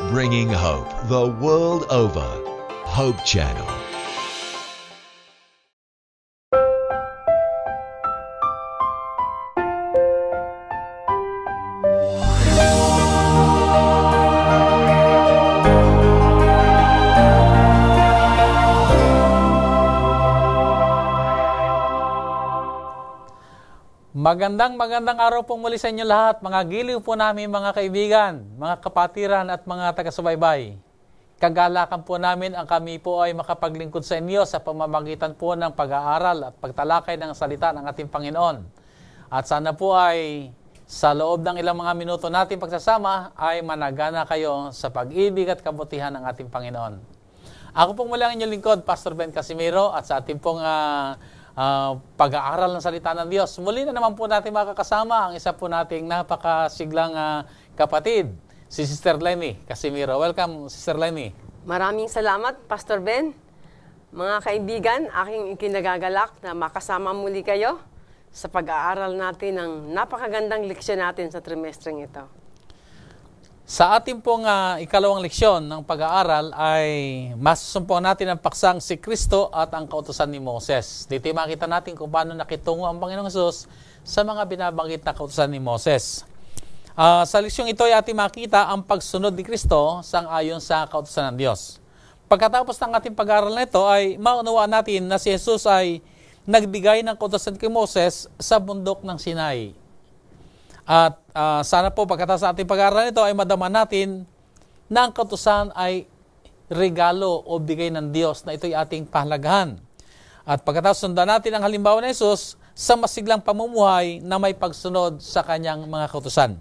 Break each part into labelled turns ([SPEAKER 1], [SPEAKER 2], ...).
[SPEAKER 1] Bringing hope the world over. Hope Channel.
[SPEAKER 2] Magandang araw pong muli sa inyo lahat, mga giliw po namin mga kaibigan, mga kapatiran at mga taga-subaybay. Kagalakan po namin ang kami po ay makapaglingkod sa inyo sa pamamagitan po ng pag-aaral at pagtalakay ng salita ng ating Panginoon. At sana po ay sa loob ng ilang mga minuto natin pagsasama ay managana kayo sa pag-ibig at kabutihan ng ating Panginoon. Ako pong muli ang inyong lingkod, Pastor Ben Casimiro, at sa ating pong pag-aaral ng salita ng Diyos. Muli na naman po natin makakasama ang isa po nating napakasiglang kapatid, si Sister Lenny Casimiro. Welcome, Sister Lenny.
[SPEAKER 3] Maraming salamat, Pastor Ben. Mga kaibigan, aking ikinagagalak na makasama muli kayo sa pag-aaral natin ng napakagandang leksyon natin sa trimestreng ito.
[SPEAKER 2] Sa ating pong ikalawang leksyon ng pag-aaral ay masusumpong natin ang paksang si Kristo at ang kautusan ni Moses. Dito makita natin kung paano nakitungo ang Panginoong Hesus sa mga binabanggit na kautusan ni Moses. Sa leksyong ito ay ating makita ang pagsunod ni Kristo sang-ayon sa kautusan ng Diyos. Pagkatapos ng ating pag-aaral na ito ay maunawaan natin na si Jesus ay nagbigay ng kautusan kay Moses sa bundok ng Sinai. At sana po pagkatapos sa ating pag-aaral nito ay madama natin na ang kautusan ay regalo o bigay ng Diyos na ito'y ating pahalagahan. At pagkatapos sundan natin ang halimbawa ni Jesus sa masiglang pamumuhay na may pagsunod sa kanyang mga kautusan.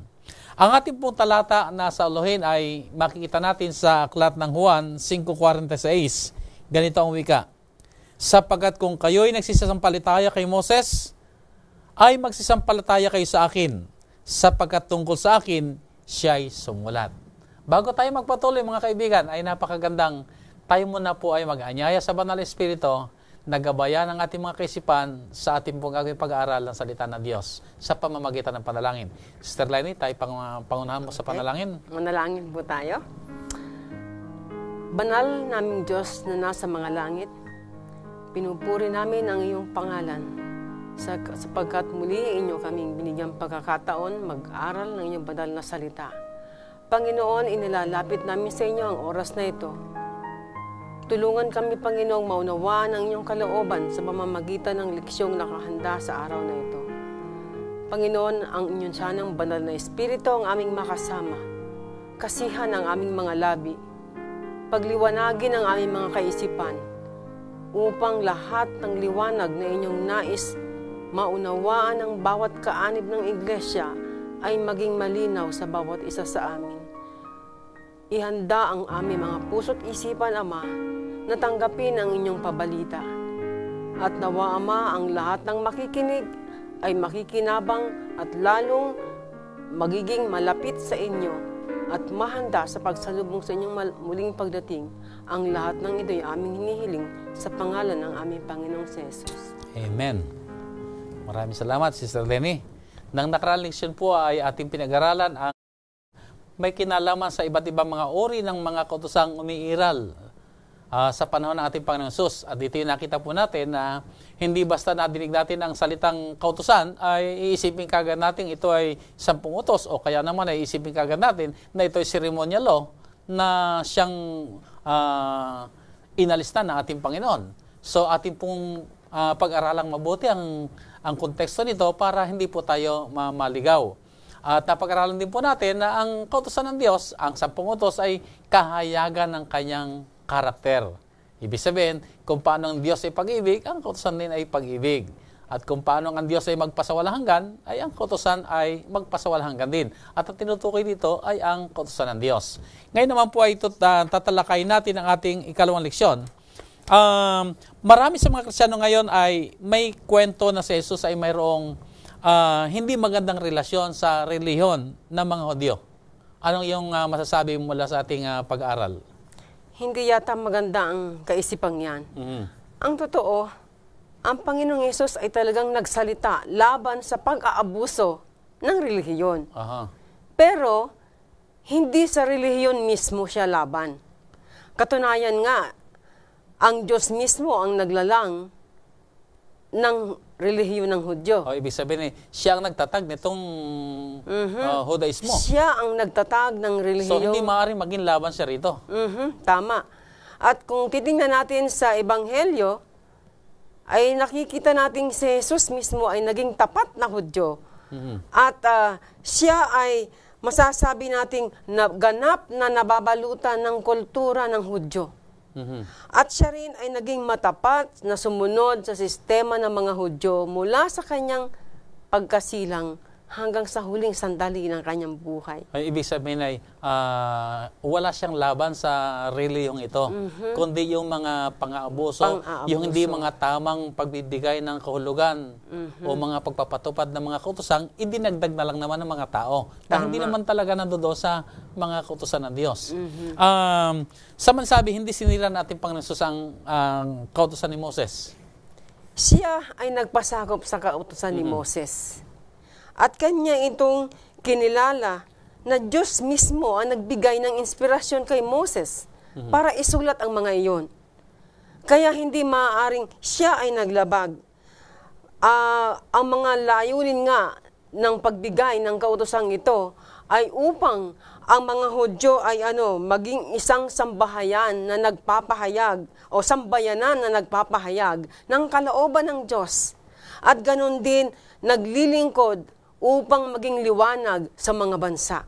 [SPEAKER 2] Ang ating pong talata na sa uluhin ay makikita natin sa aklat ng Juan 5:46. Ganito ang wika. Sapagkat kung kayo'y nagsisampalataya kay Moses, ay magsisampalataya kayo sa akin, sapagkat tungkol sa akin, siya'y sumulat. Bago tayo magpatuloy mga kaibigan, ay napakagandang tayo muna po ay mag-anyaya sa Banal Espiritu na gabayan ang ating mga kaisipan sa ating pong gagawing pag-aaral ng salita ng Diyos sa pamamagitan ng panalangin. Sister Lenny, tayo pangunahan mo sa panalangin.
[SPEAKER 3] Manalangin po tayo. Banal naming Diyos na nasa mga langit, pinupuri namin ang iyong pangalan. Sapagkat muli inyo kaming binigyang pagkakataon mag-aral ng inyong banal na salita. Panginoon, inilalapit namin sa inyo ang oras na ito. Tulungan kami, Panginoong, maunawaan ang inyong kalooban sa pamamagitan ng leksyong nakahanda sa araw na ito. Panginoon, ang inyong tiyanang banal na Espiritu ang aming makasama. Kasihan ang aming mga labi. Pagliwanagin ang aming mga kaisipan upang lahat ng liwanag na inyong nais maunawaan ang bawat kaanib ng iglesia ay maging malinaw sa bawat isa sa amin. Ihanda ang aming mga puso't isipan, Ama, na tanggapin ang inyong pabalita. At nawa, Ama, ang lahat ng makikinig ay makikinabang at lalong magiging malapit sa inyo at mahanda sa pagsalubong sa inyong muling pagdating. Ang lahat ng ito ay aming hinihiling sa pangalan ng aming Panginoong Jesus.
[SPEAKER 2] Amen. Maraming salamat, Sister Lenny. Nang nakaraang leksyon po ay ating pinag-aralan ang may kinalaman sa iba't ibang mga uri ng mga kautusang umiiral sa panahon ng ating Panginoong Hesus. At dito yung nakita po natin na hindi basta nadinig natin ang salitang kautusan ay iisipin kagad natin ito ay 10 utos o kaya naman ay iisipin kagad natin na ito ay ceremonial law na siyang inalista ng ating Panginoon. So ating pong pag-aralang mabuti ang konteksto nito para hindi po tayo maligaw. At napag-aralan din po natin na ang kautusan ng Diyos, ang 10 utos ay kahayagan ng kanyang karakter. Ibig sabihin, kung paano ang Diyos ay pag-ibig, ang kautusan din ay pag-ibig. At kung paano ang Diyos ay magpasawalang hanggan, ay ang kautusan ay magpasawalang hanggan din. At ang tinutukoy dito ay ang kautusan ng Diyos. Ngayon naman po ay tatalakayin natin ang ating ikalawang leksyon. Marami sa mga Kristiyano ngayon ay may kwento na si Jesus ay mayroong hindi magandang relasyon sa relihiyon ng mga Hudyo. Anong iyong masasabi mula sa ating pag-aaral?
[SPEAKER 3] Hindi yata maganda ang kaisipang yan. Ang totoo, ang Panginoong Hesus ay talagang nagsalita laban sa pag-aabuso ng relihiyon.
[SPEAKER 2] Aha.
[SPEAKER 3] Pero, hindi sa relihiyon mismo siya laban. Katunayan nga, ang Diyos mismo ang naglalang ng relihiyon ng Hudyo.
[SPEAKER 2] O, ibig sabihin siya ang nagtatag nitong Judaismo.
[SPEAKER 3] Siya ang nagtatag ng relihiyon.
[SPEAKER 2] So, hindi maaaring maging laban siya rito.
[SPEAKER 3] Tama. At kung titingnan natin sa Ebanghelyo, ay nakikita natin si Jesus mismo ay naging tapat na Hudyo. At siya ay masasabi nating ganap na nababalutan ng kultura ng Hudyo. At siya rin ay naging matapat na sumunod sa sistema ng mga Hudyo mula sa kanyang pagkasilang hanggang sa huling sandali ng kanyang buhay.
[SPEAKER 2] Ay, ibig sabihin ay wala siyang laban sa reliyong ito, kundi yung mga pang-aabuso, yung hindi mga tamang pagbibigay ng kahulugan o mga pagpapatupad ng mga kautusan, idinagdag na lang naman ng mga tao. Na hindi naman talaga nandoon sa mga kautusan ng Diyos. Sa mansabi, hindi sinira natin Panginoon Jesus ang kautusan ni Moses.
[SPEAKER 3] Siya ay nagpasakop sa kautusan ni Moses. At kanya itong kinilala na Diyos mismo ang nagbigay ng inspirasyon kay Moses para isulat ang mga iyon. Kaya hindi maaaring siya ay naglabag. Ang mga layunin nga ng pagbigay ng kautosang ito ay upang ang mga Hudyo ay maging isang sambahayan na nagpapahayag o sambayanan na nagpapahayag ng kalooban ng Diyos. At ganon din naglilingkod upang maging liwanag sa mga bansa.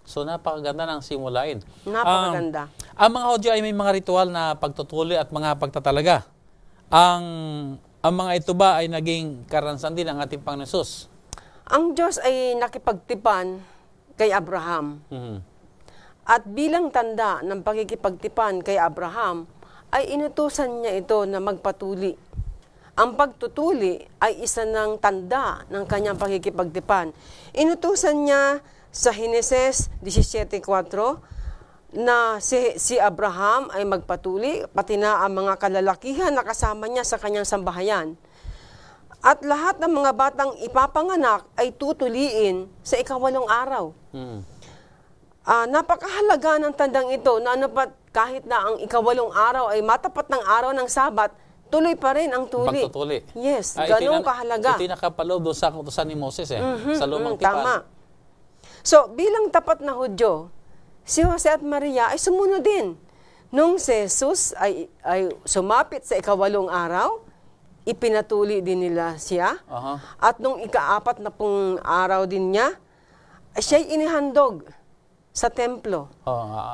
[SPEAKER 2] So, napakaganda ng simulain.
[SPEAKER 3] Napakaganda.
[SPEAKER 2] Ang mga Hudyo ay may mga ritual na pagtutuli at mga pagtatalaga. Ang mga ito ba ay naging karansan din ng ating Panginoon Jesus?
[SPEAKER 3] Ang Diyos ay nakipagtipan kay Abraham. At bilang tanda ng pagkikipagtipan kay Abraham, ay inutusan niya ito na magpatuli. Ang pagtutuli ay isa ng tanda ng kanyang pagkikipagtipan. Inutusan niya sa Heneses 17:4 na si Abraham ay magpatuli, pati na ang mga kalalakihan na kasama niya sa kanyang sambahayan. At lahat ng mga batang ipapanganak ay tutuliin sa ika-8 araw. Napakahalaga ng tandang ito na kahit na ang ika-8 araw ay matapat ng araw ng Sabat, tuloy pa rin ang tuli.
[SPEAKER 2] Pagtutuli.
[SPEAKER 3] Yes, ganun kahalaga.
[SPEAKER 2] Ito yung nakapaloob doon sa kautusan ni Moses sa lumang tipan.
[SPEAKER 3] Tama. So, bilang tapat na Hudyo, si Jose at Maria ay sumunod din. Nung si Jesus ay sumapit sa ika-8 araw, ipinatuli din nila siya. At nung ika-4 na pong araw din niya, siya'y inihandog sa templo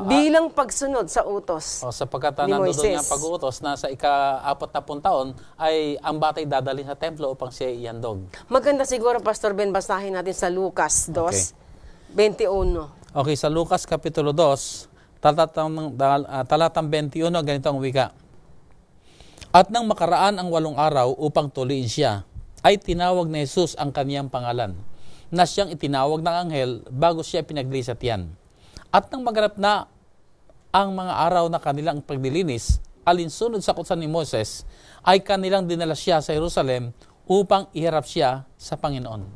[SPEAKER 3] bilang pagsunod sa utos
[SPEAKER 2] sapagkat
[SPEAKER 3] ni
[SPEAKER 2] nandoon
[SPEAKER 3] Moises.
[SPEAKER 2] nga pag-uutos na sa ika-40 taon ay ang batay dadalhin sa templo upang siya ihandog.
[SPEAKER 3] Maganda siguro, Pastor Ben, basahin natin sa Lucas 2:21.
[SPEAKER 2] Okay, sa Lucas Kapitulo 2, talatang 21, ganito ang wika. At nang makaraan ang 8 araw upang tuliin siya, ay tinawag ni Jesus ang kaniyang pangalan, na siyang itinawag ng anghel bago siya pinagli sa tiyan. At nang maganap na ang mga araw na kanilang paglilinis, alinsunod sa kautusan ni Moses, ay kanilang dinala siya sa Jerusalem upang iharap siya sa Panginoon.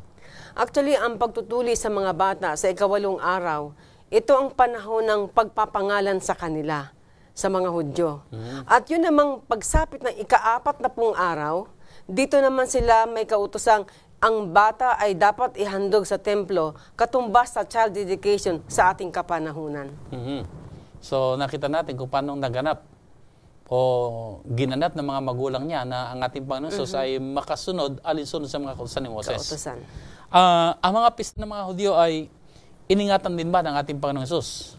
[SPEAKER 3] Actually, ang pagtutuli sa mga bata sa ika-8 araw, ito ang panahon ng pagpapangalan sa kanila, sa mga Hudyo. At yun namang pagsapit ng ika-40 araw, dito naman sila may kautosang ang bata ay dapat ihandog sa templo katumbas sa child dedication sa ating kapanahunan.
[SPEAKER 2] So nakita natin kung paano naganap o ginanap ng mga magulang niya na ang ating Panginoon Jesus ay makasunod alinsunod sa mga kautusan ni Moses.
[SPEAKER 3] Kautusan.
[SPEAKER 2] Ang mga pista ng mga Hudyo ay iningatan din ba ng ating Panginoon Jesus?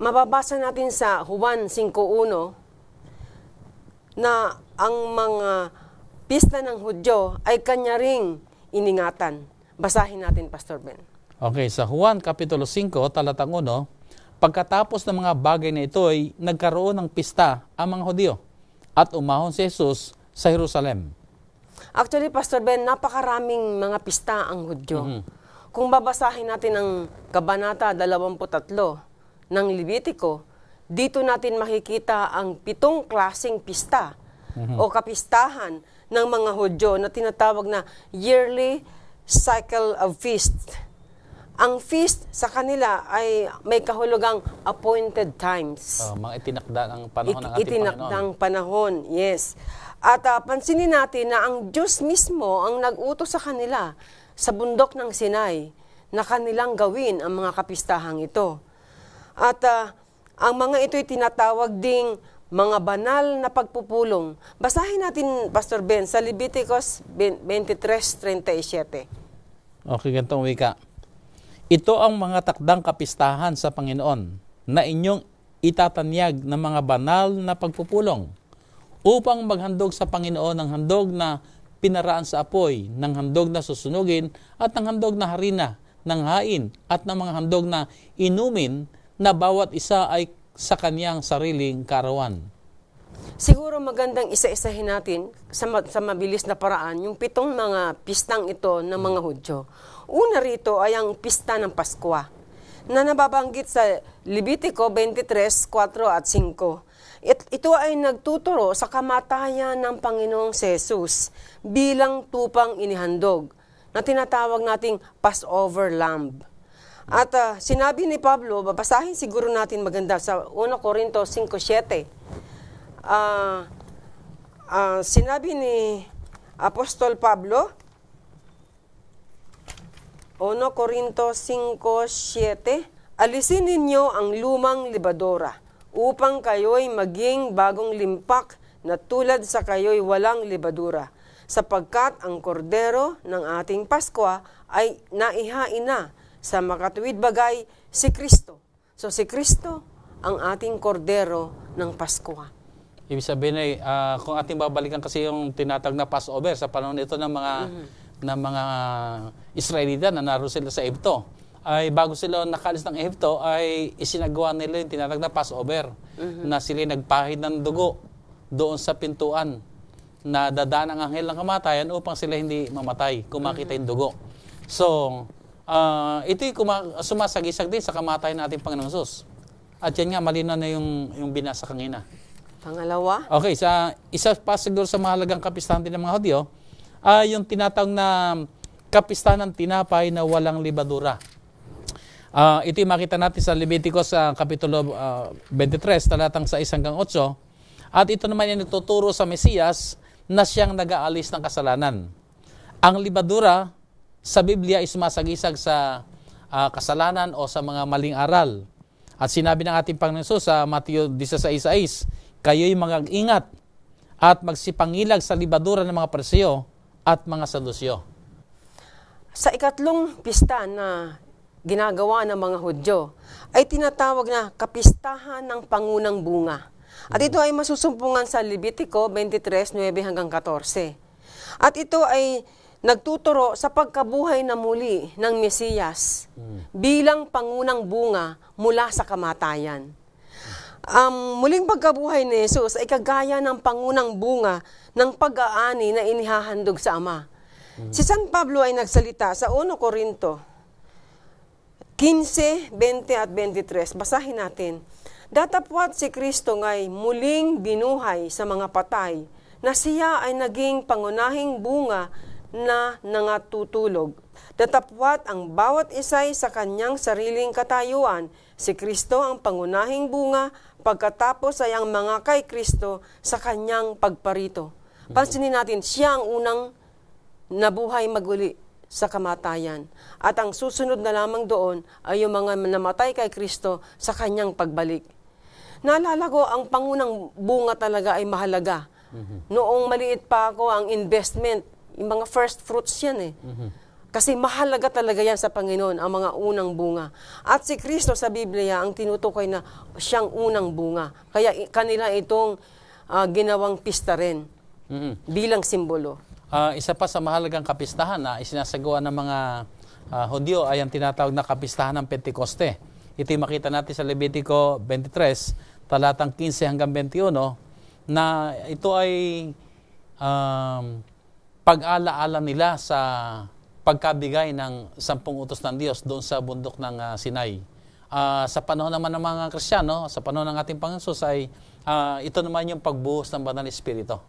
[SPEAKER 3] Mababasa natin sa Juan 5:1 na ang mga pista ng Hudyo ay kanya ring iningatan. Basahin natin, Pastor Ben.
[SPEAKER 2] Okay, sa Juan Kapitulo 5, talatang 1, pagkatapos ng mga bagay na ito ay nagkaroon ng pista ang mga Hudyo at umahon si Jesus sa Jerusalem.
[SPEAKER 3] Actually, Pastor Ben, napakaraming mga pista ang Hudyo. Kung babasahin natin ang Kabanata 23 ng Levitico, dito natin makikita ang 7 klaseng pista o kapistahan ng mga Hudyo na tinatawag na yearly cycle of feast. Ang feast sa kanila ay may kahulugang appointed times.
[SPEAKER 2] Mga itinakda ng panahon ng ating
[SPEAKER 3] Itinakdang panahon, yes. At pansinin natin na ang Diyos mismo ang nag-utos sa kanila sa bundok ng Sinai na kanilang gawin ang mga kapistahang ito. At ang mga ito'y tinatawag ding mga banal na pagpupulong. Basahin natin, Pastor Ben, sa Leviticus 23:37.
[SPEAKER 2] Okay, ganitong wika. Ito ang mga takdang kapistahan sa Panginoon na inyong itatanyag ng mga banal na pagpupulong upang maghandog sa Panginoon ng handog na pinaraan sa apoy, ng handog na susunugin at ng handog na harina, ng hain at ng mga handog na inumin na bawat isa ay sa kanyang sariling kaarawan.
[SPEAKER 3] Siguro magandang isa-isahin natin sa mabilis na paraan yung 7 mga pistang ito ng mga Hudyo. Una rito ay ang pista ng Pasko na nababanggit sa Levitico 23:4 at 5. Ito ay nagtuturo sa kamatayan ng Panginoong Jesus bilang tupang inihandog na tinatawag nating Passover Lamb. At sinabi ni Pablo, babasahin siguro natin maganda sa 1 Corinto 5:7. Sinabi ni Apostol Pablo, 1 Corinto 5:7, alisin ninyo ang lumang libadora upang kayo'y maging bagong limpak na tulad sa kayo'y walang libadura, sapagkat ang kordero ng ating Pasko ay naihain na sa makatuwid bagay si Kristo. So si Kristo ang ating kordero ng Pasko.
[SPEAKER 2] Ibig sabihin ay kung ating babalikan kasi yung tinatag na Passover sa panahon ito ng mga Israelita na naroon sila sa Egypto, ay bago sila nakalis ng Egypto ay isinagawa nila yung tinatag na Passover, na sila nagpahid ng dugo doon sa pintuan na dadaan ang anghel ng kamatayan upang sila hindi mamatay kung makita yung dugo. So, ito'y sumasagisag din sa kamatayan ng ating Panginoong Hesus. At yan nga, malinaw na yung binasa kanina.
[SPEAKER 3] Pangalawa?
[SPEAKER 2] Okay, isa pa siguro sa mahalagang kapistahan din ng mga Hudyo, yung tinatawag na kapistahan ng tinapay na walang libadura. Ito yung makita natin sa Leviticus Kapitulo 23, talatang 6 hanggang 8. At ito naman yung nagtuturo sa Mesiyas na siyang nag-aalis ng kasalanan. Ang libadura sa Biblia ay sumasagisag sa kasalanan o sa mga maling aral. At sinabi ng ating Panginoon Hesus sa Mateo 16:6, kayo'y mag-ingat at magsipangilag sa libadura ng mga Pariseo at mga Sadusyo.
[SPEAKER 3] Sa ikatlong pista na ginagawa ng mga Hudyo ay tinatawag na kapistahan ng pangunang bunga. At ito ay masusumpungan sa Levitico 23:9 hanggang 14. At ito ay nagtuturo sa pagkabuhay na muli ng Mesiyas bilang pangunang bunga mula sa kamatayan. Muling pagkabuhay ni Jesus ay kagaya ng pangunang bunga ng pag-aani na inihahandog sa Ama. Si San Pablo ay nagsalita sa 1 Corinto 15:20 at 23. Basahin natin. Datapwat si Kristo nga'y muling binuhay sa mga patay, na siya ay naging pangunahing bunga na nangatutulog. Datapwat ang bawat isa'y sa kanyang sariling katayuan, si Kristo ang pangunahing bunga, pagkatapos ay ang mga kay Kristo sa kanyang pagparito. Pansinin natin, siya ang unang nabuhay maguli sa kamatayan. At ang susunod na lamang doon ay yung mga namatay kay Kristo sa kanyang pagbalik. Naalala ko, ang pangunang bunga talaga ay mahalaga. Noong maliit pa ako, ang investment, yung mga first fruits yan eh. Kasi mahalaga talaga yan sa Panginoon, ang mga unang bunga. At si Kristo sa Biblia, ang tinutukoy na siyang unang bunga. Kaya kanila itong ginawang pista rin bilang simbolo.
[SPEAKER 2] Isa pa sa mahalagang kapistahan na isinasagawa ng mga Hudyo ay ang tinatawag na kapistahan ng Pentecoste. Ito yung makita natin sa Levitico 23, talatang 15 hanggang 21, na ito ay pag-alaala nila sa pagkabigay ng 10 utos ng Diyos doon sa bundok ng Sinai. Sa panahon naman ng mga Kristiyano, sa panahon ng ating Panginoon ay ito naman yung pagbuhos ng Banal Espiritu.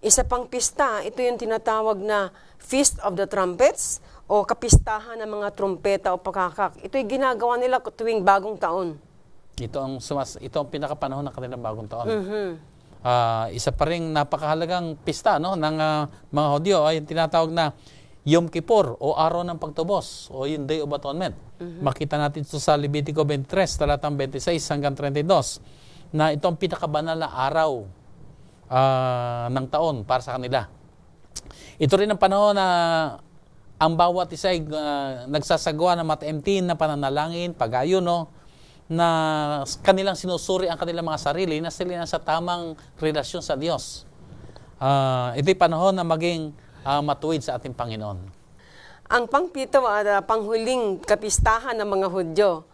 [SPEAKER 3] Isa pang pista, ito yung tinatawag na Feast of the Trumpets o kapistahan ng mga trumpeta o pakakak. Ito'y ginagawa nila tuwing bagong taon.
[SPEAKER 2] Ito ang pinakapanahon ng kanilang bagong taon.
[SPEAKER 3] Mhm.
[SPEAKER 2] Isa pa ring napakahalagang pista, no, ng mga Hudyo ay tinatawag na Yom Kippur o Araw ng Pagtubos o yung Day of Atonement. Makita natin ito sa Levitico 23, talatang 26 hanggang 32 na ito ang pinakabanal na araw ng taon para sa kanila. Ito rin ang panahon na ang bawat isa ay nagsasagawa ng mataimtim na pananalangin, pag-ayuno, na kanilang sinusuri ang kanilang mga sarili na sila sa tamang relasyon sa Diyos. Ito'y panahon na maging matuwid sa ating Panginoon.
[SPEAKER 3] Ang pangpito at panghuling kapistahan ng mga Hudyo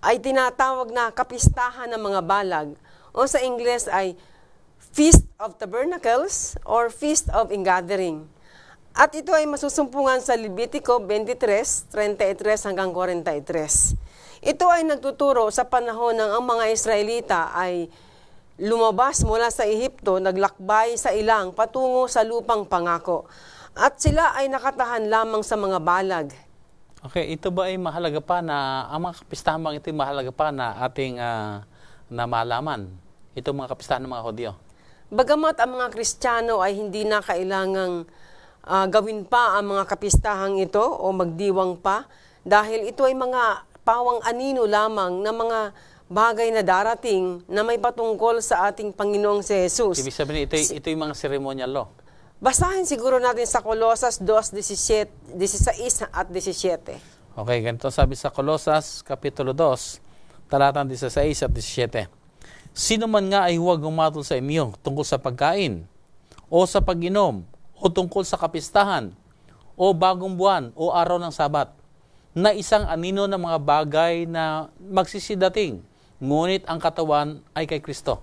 [SPEAKER 3] ay tinatawag na kapistahan ng mga balag o sa Ingles ay Feast of Tabernacles or Feast of Ingathering. At ito ay masusumpungan sa Levitico 23, 33 hanggang 43. Ito ay nagtuturo sa panahon ng ang mga Israelita ay lumabas mula sa Ehipto, naglakbay sa ilang patungo sa lupang pangako. At sila ay nakatahan lamang sa mga balag.
[SPEAKER 2] Okay, ito ba ay mahalaga pa na, ang mga kapistahan bang ito ay mahalaga pa na ating na malaman? Ito mga kapistahan ng mga Hudyo.
[SPEAKER 3] Bagamat ang mga Kristiyano ay hindi na kailangang gawin pa ang mga kapistahang ito o magdiwang pa dahil ito ay mga pawang anino lamang na mga bagay na darating na may patungkol sa ating Panginoong si Jesus.
[SPEAKER 2] Ibig sabihin, ito yung mga ceremonial law.
[SPEAKER 3] Basahin siguro natin sa Colosas 2:16 at 17.
[SPEAKER 2] Okay, ganito sabi sa Colosas, Kapitulo 2, talatang 16 at 17. Sino man nga ay huwag humatol sa inyo tungkol sa pagkain, o sa pag-inom, o tungkol sa kapistahan, o bagong buwan, o araw ng Sabat, na isang anino ng mga bagay na magsisidating, ngunit ang katawan ay kay Kristo.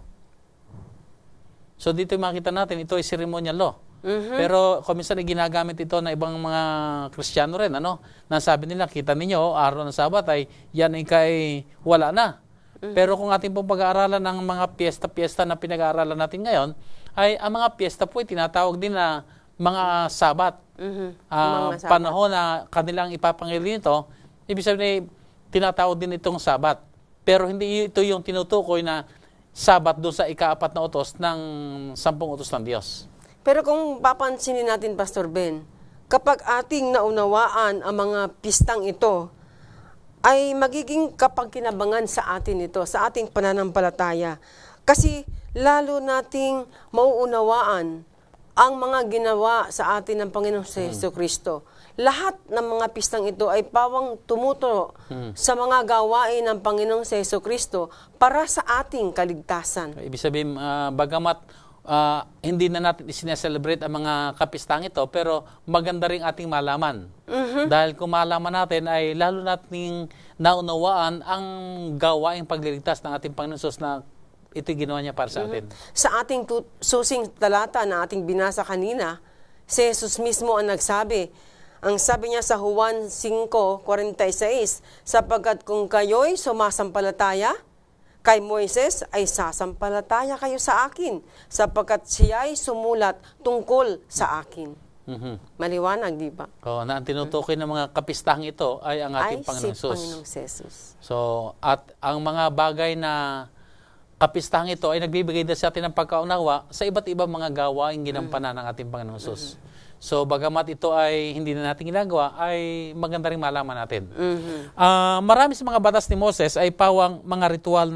[SPEAKER 2] So dito makita natin, ito ay ceremonial law. Pero kuminsan ay ginagamit ito na ibang mga Kristiyano rin, na sabi nila, kita ninyo, araw ng Sabat ay yan ay kay wala na. Pero kung ating pong pag-aaralan ng mga piyesta-piyesta na pinag-aaralan natin ngayon, ay ang mga piyesta po ay tinatawag din na mga Sabat. Panahon na kanilang ipapangilin ito, ibig sabihin tinatawag din itong Sabat. Pero hindi ito yung tinutukoy na Sabat doon sa ika-4 na utos ng 10 utos ng Diyos.
[SPEAKER 3] Pero kung papansinin natin, Pastor Ben, kapag ating naunawaan ang mga pistang ito, ay magiging kapagkinabangan sa atin ito, sa ating pananampalataya. Kasi lalo nating mauunawaan ang mga ginawa sa atin ng Panginoong Jesucristo. Lahat ng mga pistang ito ay pawang tumuturo sa mga gawain ng Panginoong Jesucristo para sa ating kaligtasan.
[SPEAKER 2] Ibig sabihin, bagamat hindi na natin isineselebrate ang mga kapistang ito, pero maganda rin ating malaman. Dahil kung malaman natin, ay lalo nating naunawaan ang gawaing pagliligtas ng ating Panginoon Jesus na ito ginawa niya para sa atin. Sa
[SPEAKER 3] ating susing talata na ating binasa kanina, si Jesus mismo ang nagsabi. Ang sabi niya sa Juan 5:46, sapagkat kung kayo'y sumasampalataya kay Moises, ay sasampalataya kayo sa akin, sapagkat siya'y sumulat tungkol sa akin. Maliwanag, di ba?
[SPEAKER 2] Na ang tinutukoy ng mga kapistahang ito ay ang ating Panginoong
[SPEAKER 3] Jesus.
[SPEAKER 2] So, at ang mga bagay na kapistahang ito ay nagbibigay din sa atin ng pagkaunawa sa iba't ibang mga gawaing ginampanan ng ating Panginoong Jesus. So, bagamat ito ay hindi na natin ginagawa, ay maganda rin malaman natin. Marami sa mga batas ni Moses ay pawang mga ritual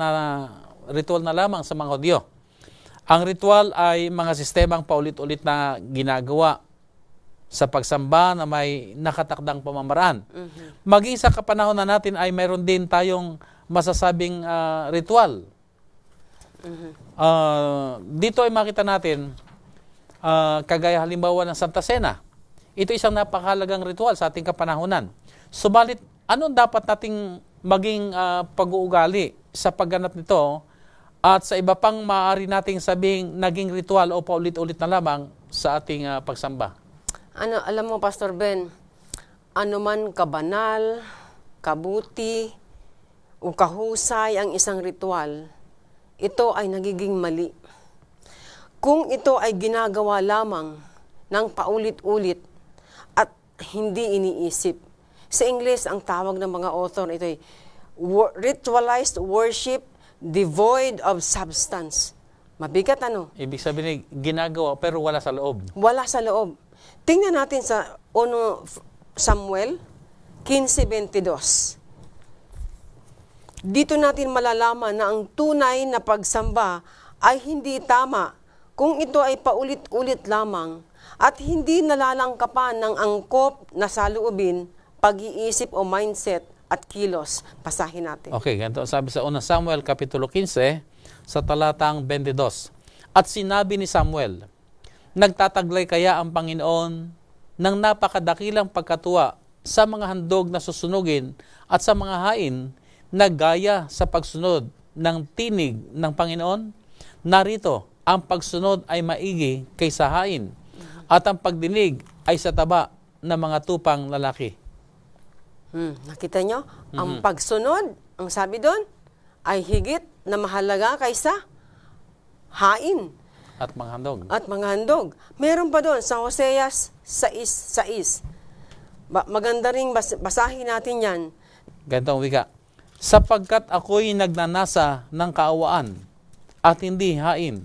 [SPEAKER 2] na lamang sa mga Hudyo. Ang ritual ay mga sistemang paulit-ulit na ginagawa sa pagsamba na may nakatakdang pamamaraan. Maging sa kapanahon na natin ay mayroon din tayong masasabing ritual. Dito ay makita natin kagaya halimbawa ng Santa Cena. Ito isang napakahalagang ritual sa ating kapanahunan. Subalit, anong dapat nating maging pag-uugali sa pagganap nito at sa iba pang maaari nating sabing naging ritual o paulit-ulit na lamang sa ating pagsamba?
[SPEAKER 3] Alam mo, Pastor Ben, anuman kabanal, kabuti, o kahusay ang isang ritual, ito ay nagiging mali. Kung ito ay ginagawa lamang ng paulit-ulit at hindi iniisip. Sa English, ang tawag ng mga author, ito ay ritualized worship devoid of substance. Mabigat ano?
[SPEAKER 2] Ibig sabihin, ginagawa pero wala sa loob.
[SPEAKER 3] Wala sa loob. Tingnan natin sa 1 Samuel 15:22. Dito natin malalaman na ang tunay na pagsamba ay hindi tama kung ito ay paulit-ulit lamang at hindi nalalangkapan ng angkop na saloobin, pag-iisip o mindset at kilos. Basahin natin.
[SPEAKER 2] Okay, ganito sabi sa 1 Samuel Kapitulo 15 sa talatang 22. At sinabi ni Samuel, nagtataglay kaya ang Panginoon ng napakadakilang pagkatuwa sa mga handog na susunugin at sa mga hain na gaya sa pagsunod ng tinig ng Panginoon? Narito, ang pagsunod ay maigi kaysa hain at ang pagdinig ay sa taba ng mga tupang lalaki.
[SPEAKER 3] Nakita nyo? Ang pagsunod, ang sabi doon, ay higit na mahalaga kaysa hain
[SPEAKER 2] At mga handog.
[SPEAKER 3] at mga handog. Meron pa doon sa Hoseas 6:6. Maganda ring basahin natin yan.
[SPEAKER 2] Ganito ang wika. Sapagkat ako'y nagnanasa ng kaawaan at hindi hain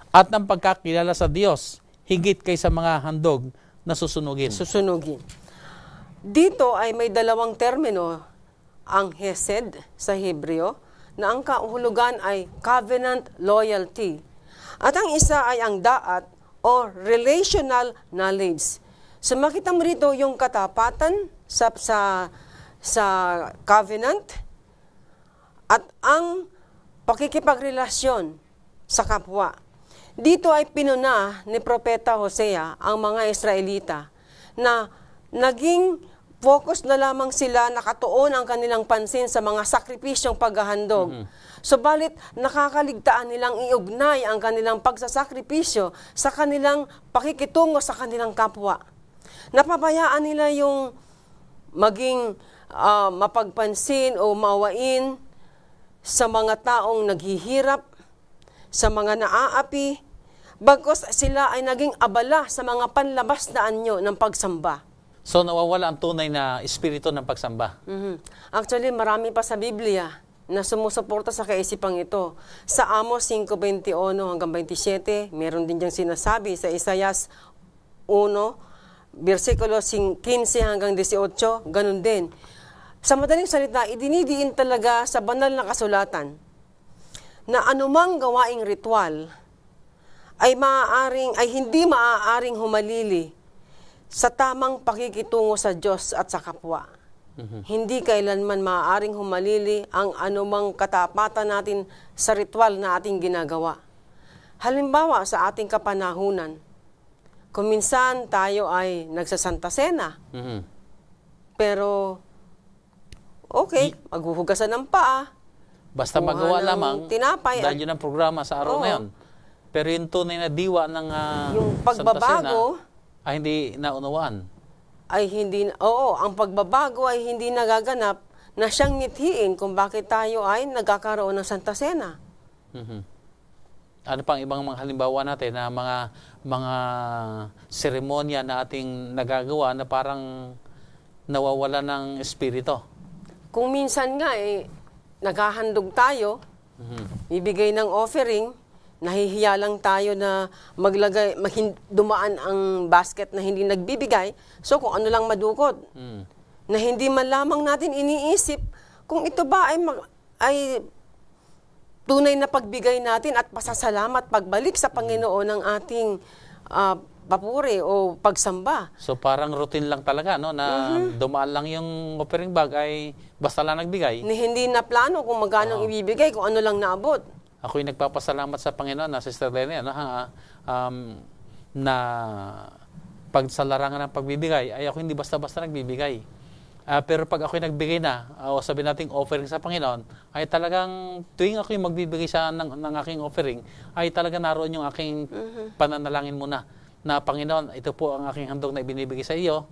[SPEAKER 2] at ng pagkakilala sa Diyos higit kaysa mga handog na susunugin.
[SPEAKER 3] Susunugin. Dito ay may dalawang termino, ang hesed sa Hebreo, na ang kahulugan ay covenant loyalty. At ang isa ay ang daat o relational knowledge. So makita mo rito yung katapatan sa covenant at ang pakikipagrelasyon sa kapwa. Dito ay pinuna ni Propeta Hosea ang mga Israelita na naging focus na lamang sila, nakatuon ang kanilang pansin sa mga sakripisyong paghahandog. Subalit, nakakaligtaan nilang iugnay ang kanilang pagsasakripisyo sa kanilang pakikitungo sa kanilang kapwa. Napabayaan nila yung maging mapagpansin o mawain sa mga taong naghihirap, sa mga naaapi, bagkus sila ay naging abala sa mga panlabas na anyo ng pagsamba.
[SPEAKER 2] So nawawala ang tunay na espiritu ng pagsamba.
[SPEAKER 3] Actually, marami pa sa Biblia na sumusuporta sa kaisipang ito. Sa Amos 5:21 hanggang 27, meron din diyang sinasabi sa Isaias 1, versikulo 15 hanggang 18, ganun din. Sa madaling salita, idinidiin talaga sa banal na kasulatan na anumang gawaing ritual ay hindi maaaring humalili sa tamang pakikitungo sa Diyos at sa kapwa. Hindi kailanman maaaring humalili ang anumang katapatan natin sa ritual na ating ginagawa. Halimbawa, sa ating kapanahunan, kung minsan tayo ay nagsasanta sena, pero okay, maghuhugasan ng paa,
[SPEAKER 2] Basta
[SPEAKER 3] kuha
[SPEAKER 2] magawa
[SPEAKER 3] ng
[SPEAKER 2] lamang,
[SPEAKER 3] tinapay
[SPEAKER 2] dahil yun ang programa sa araw na yun. Pero yung tunay na diwa ng
[SPEAKER 3] yung
[SPEAKER 2] Santa
[SPEAKER 3] pagbabago
[SPEAKER 2] Cena ay hindi naunawaan.
[SPEAKER 3] ang pagbabago ay hindi nagaganap na siyang mithiin kung bakit tayo ay nagkakaroon ng Santa Cena.
[SPEAKER 2] Ano pang ibang mga halimbawa natin na mga seremonya na ating nagagawa na parang nawawala ng espiritu?
[SPEAKER 3] Kung minsan nga naghahandog tayo, ibigay ng offering, nahihiya lang tayo na dumaan ang basket na hindi nagbibigay, so kung ano lang madukot, na hindi man lamang natin iniisip kung ito ba ay tunay na pagbigay natin at pasasalamat pagbalik sa Panginoon ng ating papuri o pagsamba.
[SPEAKER 2] So parang routine lang talaga, no, na dumaan lang yung offering bag ay basta lang nagbigay.
[SPEAKER 3] Hindi na plano kung magkano ibibigay, kung ano lang naabot.
[SPEAKER 2] Ako'y nagpapasalamat sa Panginoon na Sister Lenny, na pag sa larangan ng pagbibigay, ay ako hindi basta-basta nagbibigay. Pero pag ako'y nagbigay na, o sabi nating offering sa Panginoon, ay talagang tuwing ako'y magbibigay ng aking offering, ay talaga naroon yung aking pananalangin muna. Na Panginoon, ito po ang aking handog na ibinibigay sa iyo.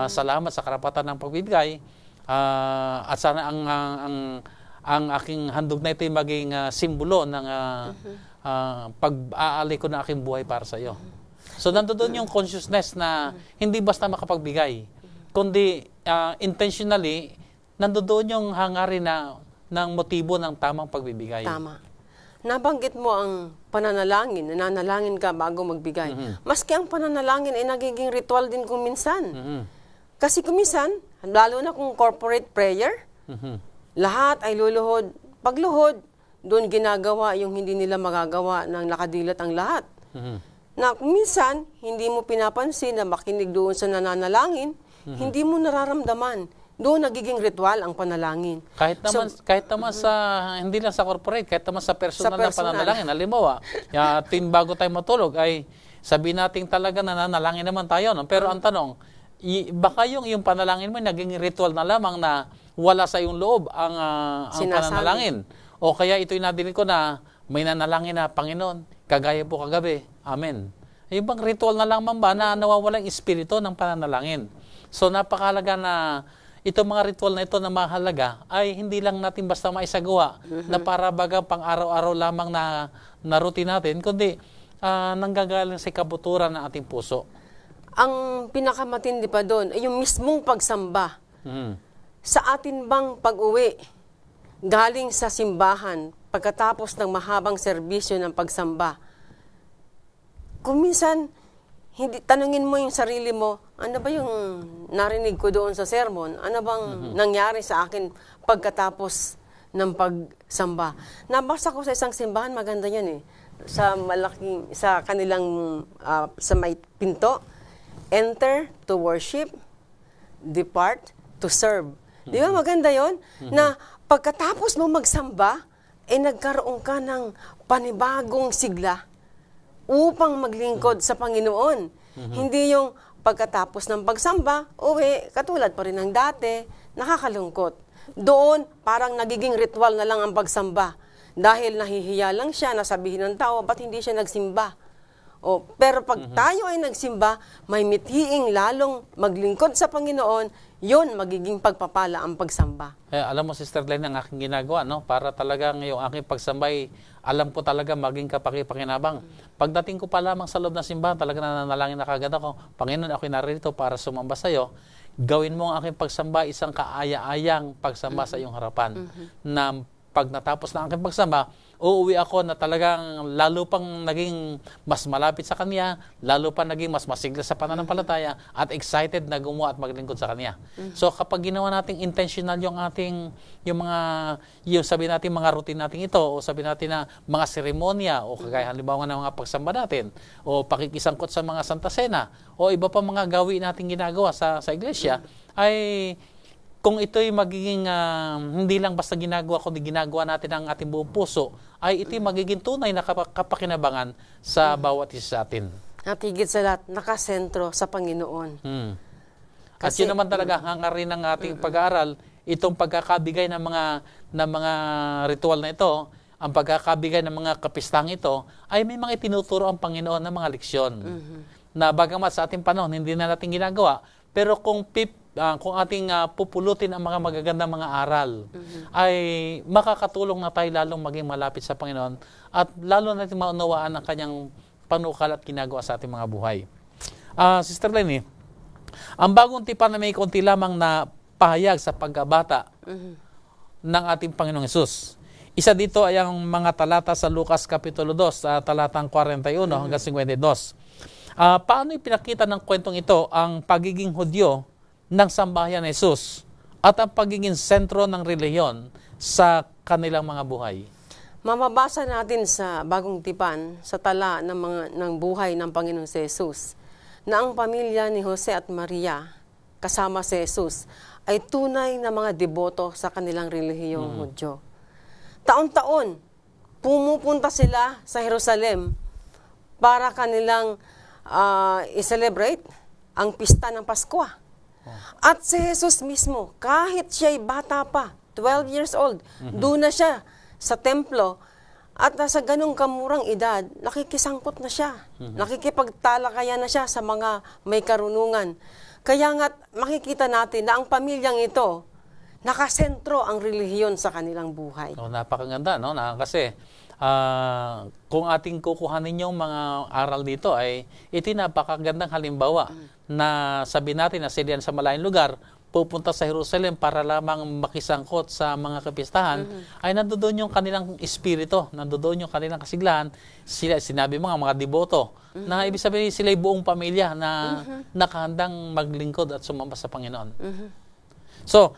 [SPEAKER 2] Salamat sa karapatan ng pagbibigay. At sana ang aking handog na ito ay maging simbolo ng pag-aali ko ng aking buhay para sa iyo. So nandoon yung consciousness na hindi basta makapagbigay, kundi intentionally nandoon yung hangarin ng motibo ng tamang pagbibigay.
[SPEAKER 3] Tama. Nabanggit mo ang pananalangin, nananalangin ka bago magbigay. Maski ang pananalangin ay nagiging ritual din kung minsan. Kasi kung minsan, lalo na kung corporate prayer, lahat ay luluhod. Pagluhod, doon ginagawa yung hindi nila magagawa ng nakadilat ang lahat. Na kung minsan, hindi mo pinapansin na makinig doon sa nananalangin, hindi mo nararamdaman. Doon nagiging ritual ang panalangin.
[SPEAKER 2] Kahit naman sa, hindi lang sa corporate, kahit naman sa personal na pananalangin. Halimbawa, tuwing bago tayo matulog, ay sabihin natin talaga na nanalangin naman tayo. No? Pero ang tanong, baka yung panalangin mo naging ritual na lamang na wala sa iyong loob ang pananalangin. O kaya ito'y nadinig ko na may nanalangin na, Panginoon, kagaya po kagabi. Amen. Yung bang ritual na lamang ba na nawawalang espiritu ng pananalangin? So napakahalaga na itong mga ritual na ito na mahalaga ay hindi lang natin basta maisagawa na para baga pang araw-araw lamang na routine natin, kundi nanggagaling sa kabuturan ng ating puso.
[SPEAKER 3] Ang pinakamatindi pa doon ay yung mismong pagsamba. Sa atin bang pag-uwi, galing sa simbahan, pagkatapos ng mahabang serbisyo ng pagsamba, kung minsan, tanungin mo yung sarili mo, ano ba yung narinig ko doon sa sermon? Ano bang nangyari sa akin pagkatapos ng pagsamba? Nabasa ko sa isang simbahan, maganda yan eh. Sa kanilang, sa may pinto, enter to worship, depart to serve. Di ba maganda yon? Na pagkatapos mo magsamba, nagkaroon ka ng panibagong sigla upang maglingkod sa Panginoon. Hindi yung pagkatapos ng pagsamba, katulad pa rin ng dati, nakakalungkot. Doon, parang nagiging ritual na lang ang pagsamba. Dahil nahihiya lang siya, nasabihin ng tao, ba't hindi siya nagsimba? Pero pag tayo ay nagsimba, may mithiing lalong maglingkod sa Panginoon, yun magiging pagpapala ang pagsamba.
[SPEAKER 2] Alam mo, Sister Glenn, ang aking ginagawa, no? Para talagang yung aking pagsambay, alam ko talaga maging kapakipakinabang. Pagdating ko pa lamang sa loob ng simbahan, talaga nananalangin na kagad ako, Panginoon, ako'y narito para sumamba sa iyo. Gawin mo ang aking pagsamba, isang kaaya-ayang pagsamba sa iyong harapan. Na pag natapos na ang aking pagsamba, uuwi ako na talagang lalo pang naging mas malapit sa Kanya, lalo pa naging mas masigla sa pananampalataya, at excited na gumawa at maglingkod sa Kanya. So kapag ginawa nating intentional yung ating, yung sabihin natin mga routine natin ito, o sabihin natin na mga seremonya, o kagaya halimbawa ng mga pagsamba natin, o pakikisangkot sa mga Santa Cena, o iba pa mga gawin natin ginagawa sa iglesia, ay kung ito'y magiging hindi lang basta ginagawa, kundi ginagawa natin ang ating buong puso, ay ito'y magiging tunay na kapakinabangan sa bawat isa sa atin.
[SPEAKER 3] At higit sa lahat, nakasentro sa Panginoon.
[SPEAKER 2] At yun naman talaga, hangarin ng ating pag-aaral, itong pagkakabigay ng mga ritual na ito, ang pagkakabigay ng mga kapistang ito, ay may mga itinuturo ang Panginoon ng mga leksyon. Na bagamat sa ating panahon, hindi na natin ginagawa, pero kung ating pupulutin ang mga magagandang mga aral, ay makakatulong na tayo lalong maging malapit sa Panginoon at lalo natin maunawaan ang Kanyang panukal at ginagawa sa ating mga buhay. Sister Lenny, ang bagong tipan na may konti lamang na pahayag sa pagkabata ng ating Panginoong Hesus. Isa dito ay ang mga talata sa Lucas Kapitulo 2, talatang 41 hanggang 52. Paano ipinakita ng kwentong ito ang pagiging Hudyo ng sambahayan ni Jesus at ang pagiging sentro ng relihiyon sa kanilang mga buhay?
[SPEAKER 3] Mamabasa natin sa Bagong Tipan, sa tala ng buhay ng Panginoong si Jesus, na ang pamilya ni Jose at Maria, kasama si Jesus, ay tunay na mga deboto sa kanilang relihiyong Hudyo. Taon-taon, pumupunta sila sa Jerusalem para kanilang i-celebrate ang pista ng Pasko. At si Jesus mismo, kahit siya'y bata pa, 12 years old, doon na siya sa templo, at sa ganung kamurang edad, nakikisangkot na siya. Nakikipagtalakayan na siya sa mga may karunungan. Kaya nga makikita natin na ang pamilyang ito, nakasentro ang relihiyon sa kanilang buhay.
[SPEAKER 2] No, napakaganda, no? Kasi kung ating kukuhanin yung mga aral dito ay ito napakagandang halimbawa na sabi natin na sila sa malayong lugar pupunta sa Jerusalem para lamang makisangkot sa mga kapistahan, ay nandoon yung kanilang espiritu, nandoon yung kanilang kasiglahan. Sinabi mga deboto, na ibig sabihin sila buong pamilya na nakahandang maglingkod at sumamba sa Panginoon. So,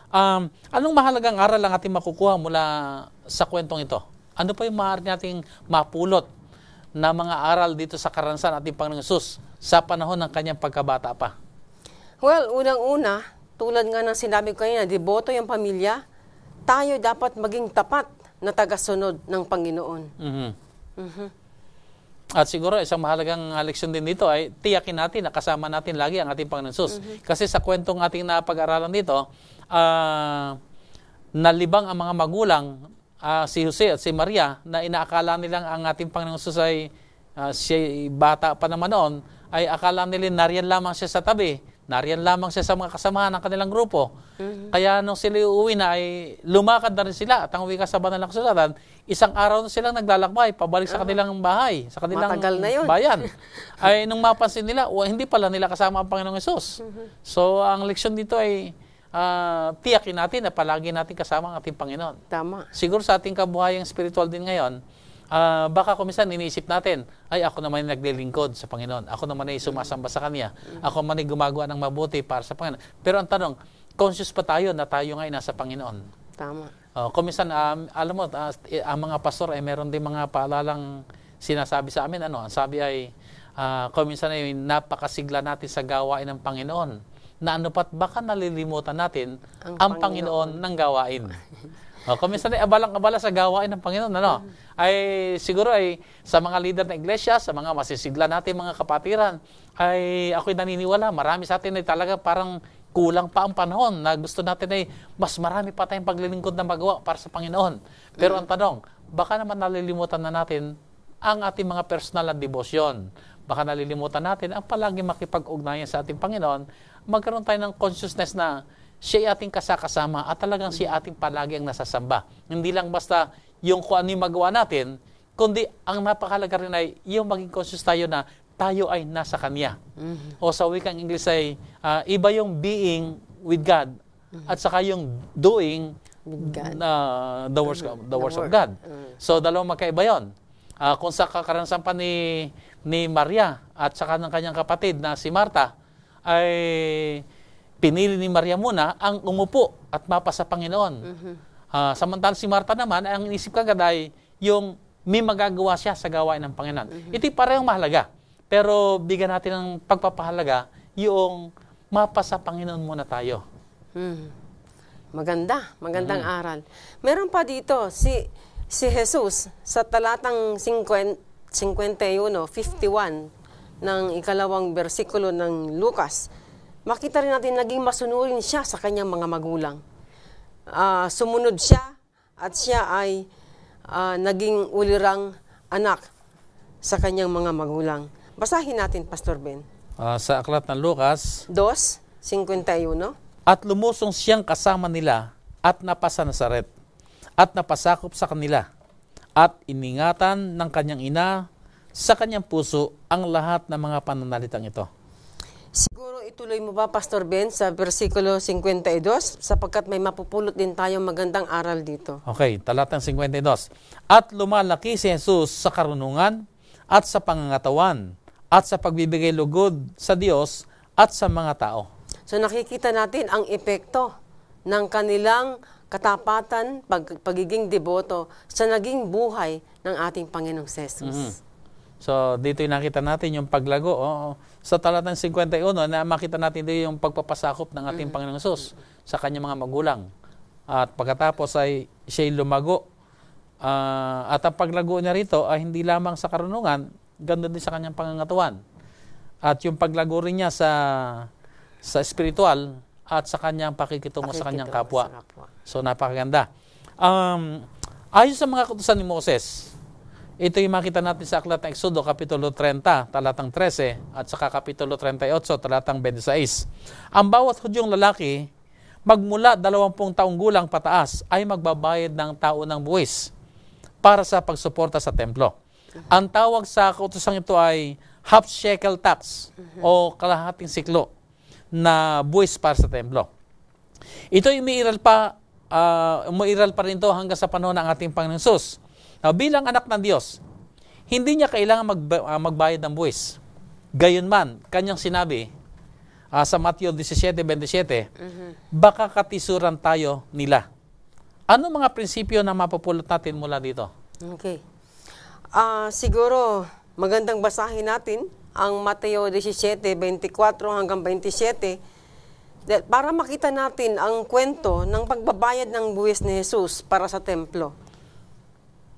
[SPEAKER 2] anong mahalagang aral ang ating makukuha mula sa kwentong ito? Ano pa yung maaari nating mapulot na mga aral dito sa karanasan ating Panginoong Hesus sa panahon ng kanyang pagkabata pa?
[SPEAKER 3] Well, unang-una, tulad nga ng sinabi ko kanina, deboto yung pamilya, tayo dapat maging tapat na tagasunod ng Panginoon.
[SPEAKER 2] At siguro isang mahalagang leksyon din dito ay tiyakin natin na kasama natin lagi ang ating Panginoon Hesus. Kasi sa kwentong ating napag-aralan dito, nalibang ang mga magulang, si Jose at si Maria, na inaakala nilang ang ating Panginoon Hesus ay siya bata pa naman noon, ay akala nila nariyan lamang siya sa tabi. Nariyan lamang siya sa mga kasamahan ng kanilang grupo. Kaya nung sila uuwi na ay lumakad na rin sila at ang uwi ka sa banal na kasulatan, isang araw na silang naglalakbay pabalik sa kanilang bahay, sa kanilang bayan. Ay nung mapansin nila, hindi pala nila kasama ang Panginoong Hesus. So ang leksyon dito ay tiyakin natin na palagi natin kasama ang ating Panginoon.
[SPEAKER 3] Tama.
[SPEAKER 2] Siguro sa ating kabuhayang spiritual din ngayon, baka kuminsan iniisip natin, ay ako naman ay naglilingkod sa Panginoon. Ako naman ay sumasamba sa Kanya. Ako naman ay gumagawa ng mabuti para sa Panginoon. Pero ang tanong, conscious pa tayo na tayo nga ay nasa Panginoon?
[SPEAKER 3] Tama.
[SPEAKER 2] Kuminsan, alam mo, ang mga pastor ay meron din mga paalalang sinasabi sa amin. Ang sabi ay, kuminsan ay napakasigla natin sa gawain ng Panginoon. Na ano pat baka nalilimutan natin ang Panginoon ng gawain. Kuminsan ay abalang-abala sa gawain ng Panginoon, ay siguro ay sa mga leader ng iglesia, sa mga masisigla natin mga kapatiran, ay ako'y naniniwala, marami sa atin ay talaga parang kulang pa ang panahon na gusto natin ay mas marami pa tayong paglilingkod na magawa para sa Panginoon. Pero ang tanong, baka naman nalilimutan na natin ang ating mga personal na debosyon. Baka nalilimutan natin ang palagi makipag-ugnayan sa ating Panginoon, magkaroon tayo ng consciousness na siya ating kasakasama at talagang siya ating palagi ang nasasamba. Hindi lang basta yung kung ano yung magawa natin, kundi ang napakahalaga rin ay yung maging conscious tayo na tayo ay nasa Kanya. O sa wikang English ay iba yung being with God at saka yung doing the works of God. So dalawang magkaiba yun. Kung sa karanasan pa ni Maria at saka ng kanyang kapatid na si Marta, ay pinili ni Maria muna ang umupo at mapa sa Panginoon. Samantal si Marta naman, ang inisip kagad ay yung may magagawa siya sa gawain ng Panginoon. Ito parehong mahalaga. Pero bigyan natin ng pagpapahalaga yung mapa sa Panginoon muna tayo.
[SPEAKER 3] Magandang aral. Meron pa dito, si Jesus sa talatang 51 ng ikalawang bersikulo ng Lucas, makita rin natin naging masunurin siya sa kanyang mga magulang. Sumunod siya at siya ay naging ulirang anak sa kanyang mga magulang. Basahin natin, Pastor Ben.
[SPEAKER 2] Sa aklat ng Lucas
[SPEAKER 3] 2:51.
[SPEAKER 2] At lumusong siyang kasama nila at napasa Nazaret at napasakop sa kanila at iningatan ng kanyang ina sa kanyang puso ang lahat ng mga pananalitang ito.
[SPEAKER 3] Siguro ituloy mo ba, Pastor Ben, sa versikulo 52 sapagkat may mapupulot din tayong magandang aral dito.
[SPEAKER 2] Okay, talatang 52. At lumalaki si Jesus sa karunungan at sa pangangatawan at sa pagbibigay lugod sa Diyos at sa mga tao.
[SPEAKER 3] So nakikita natin ang epekto ng kanilang katapatan, pagiging deboto sa naging buhay ng ating Panginoong Jesus.
[SPEAKER 2] So, dito yung nakita natin yung paglago. Sa talatang 51, na makita natin dito yung pagpapasakop ng ating Panginoong Hesus sa kanyang mga magulang. At pagkatapos ay siya'y lumago. At ang paglago niya rito ay hindi lamang sa karunungan, ganda din sa kanyang pangangatuan. At yung paglago rin niya sa spiritual at sa kanyang pakikitungo sa kanyang kapwa. So, napakaganda. Ayon sa mga kautusan ni Moses, ito yung makita natin sa aklat ng Exodo, Kapitulo 30, talatang 13, at saka Kapitulo 38, talatang 26. Ang bawat Hudyong lalaki, magmula 20 taong gulang pataas ay magbabayad ng taunang buwis para sa pagsuporta sa templo. Ang tawag sa kautosang ito ay half shekel tax o kalahating siklo na buwis para sa templo. Ito ay umiiral pa rin ito hanggang sa panahon ng ating Panginoon Hesus. Now, bilang anak ng Diyos, hindi niya kailangan magbayad ng buwis. Gayunman, kanyang sinabi sa Matthew 17:27, baka katisuran tayo nila. Ano mga prinsipyo na mapupulot natin mula dito?
[SPEAKER 3] Okay. Siguro, magandang basahin natin ang Mateo 17:24 hanggang 27 para makita natin ang kwento ng pagbabayad ng buwis ni Jesus para sa templo.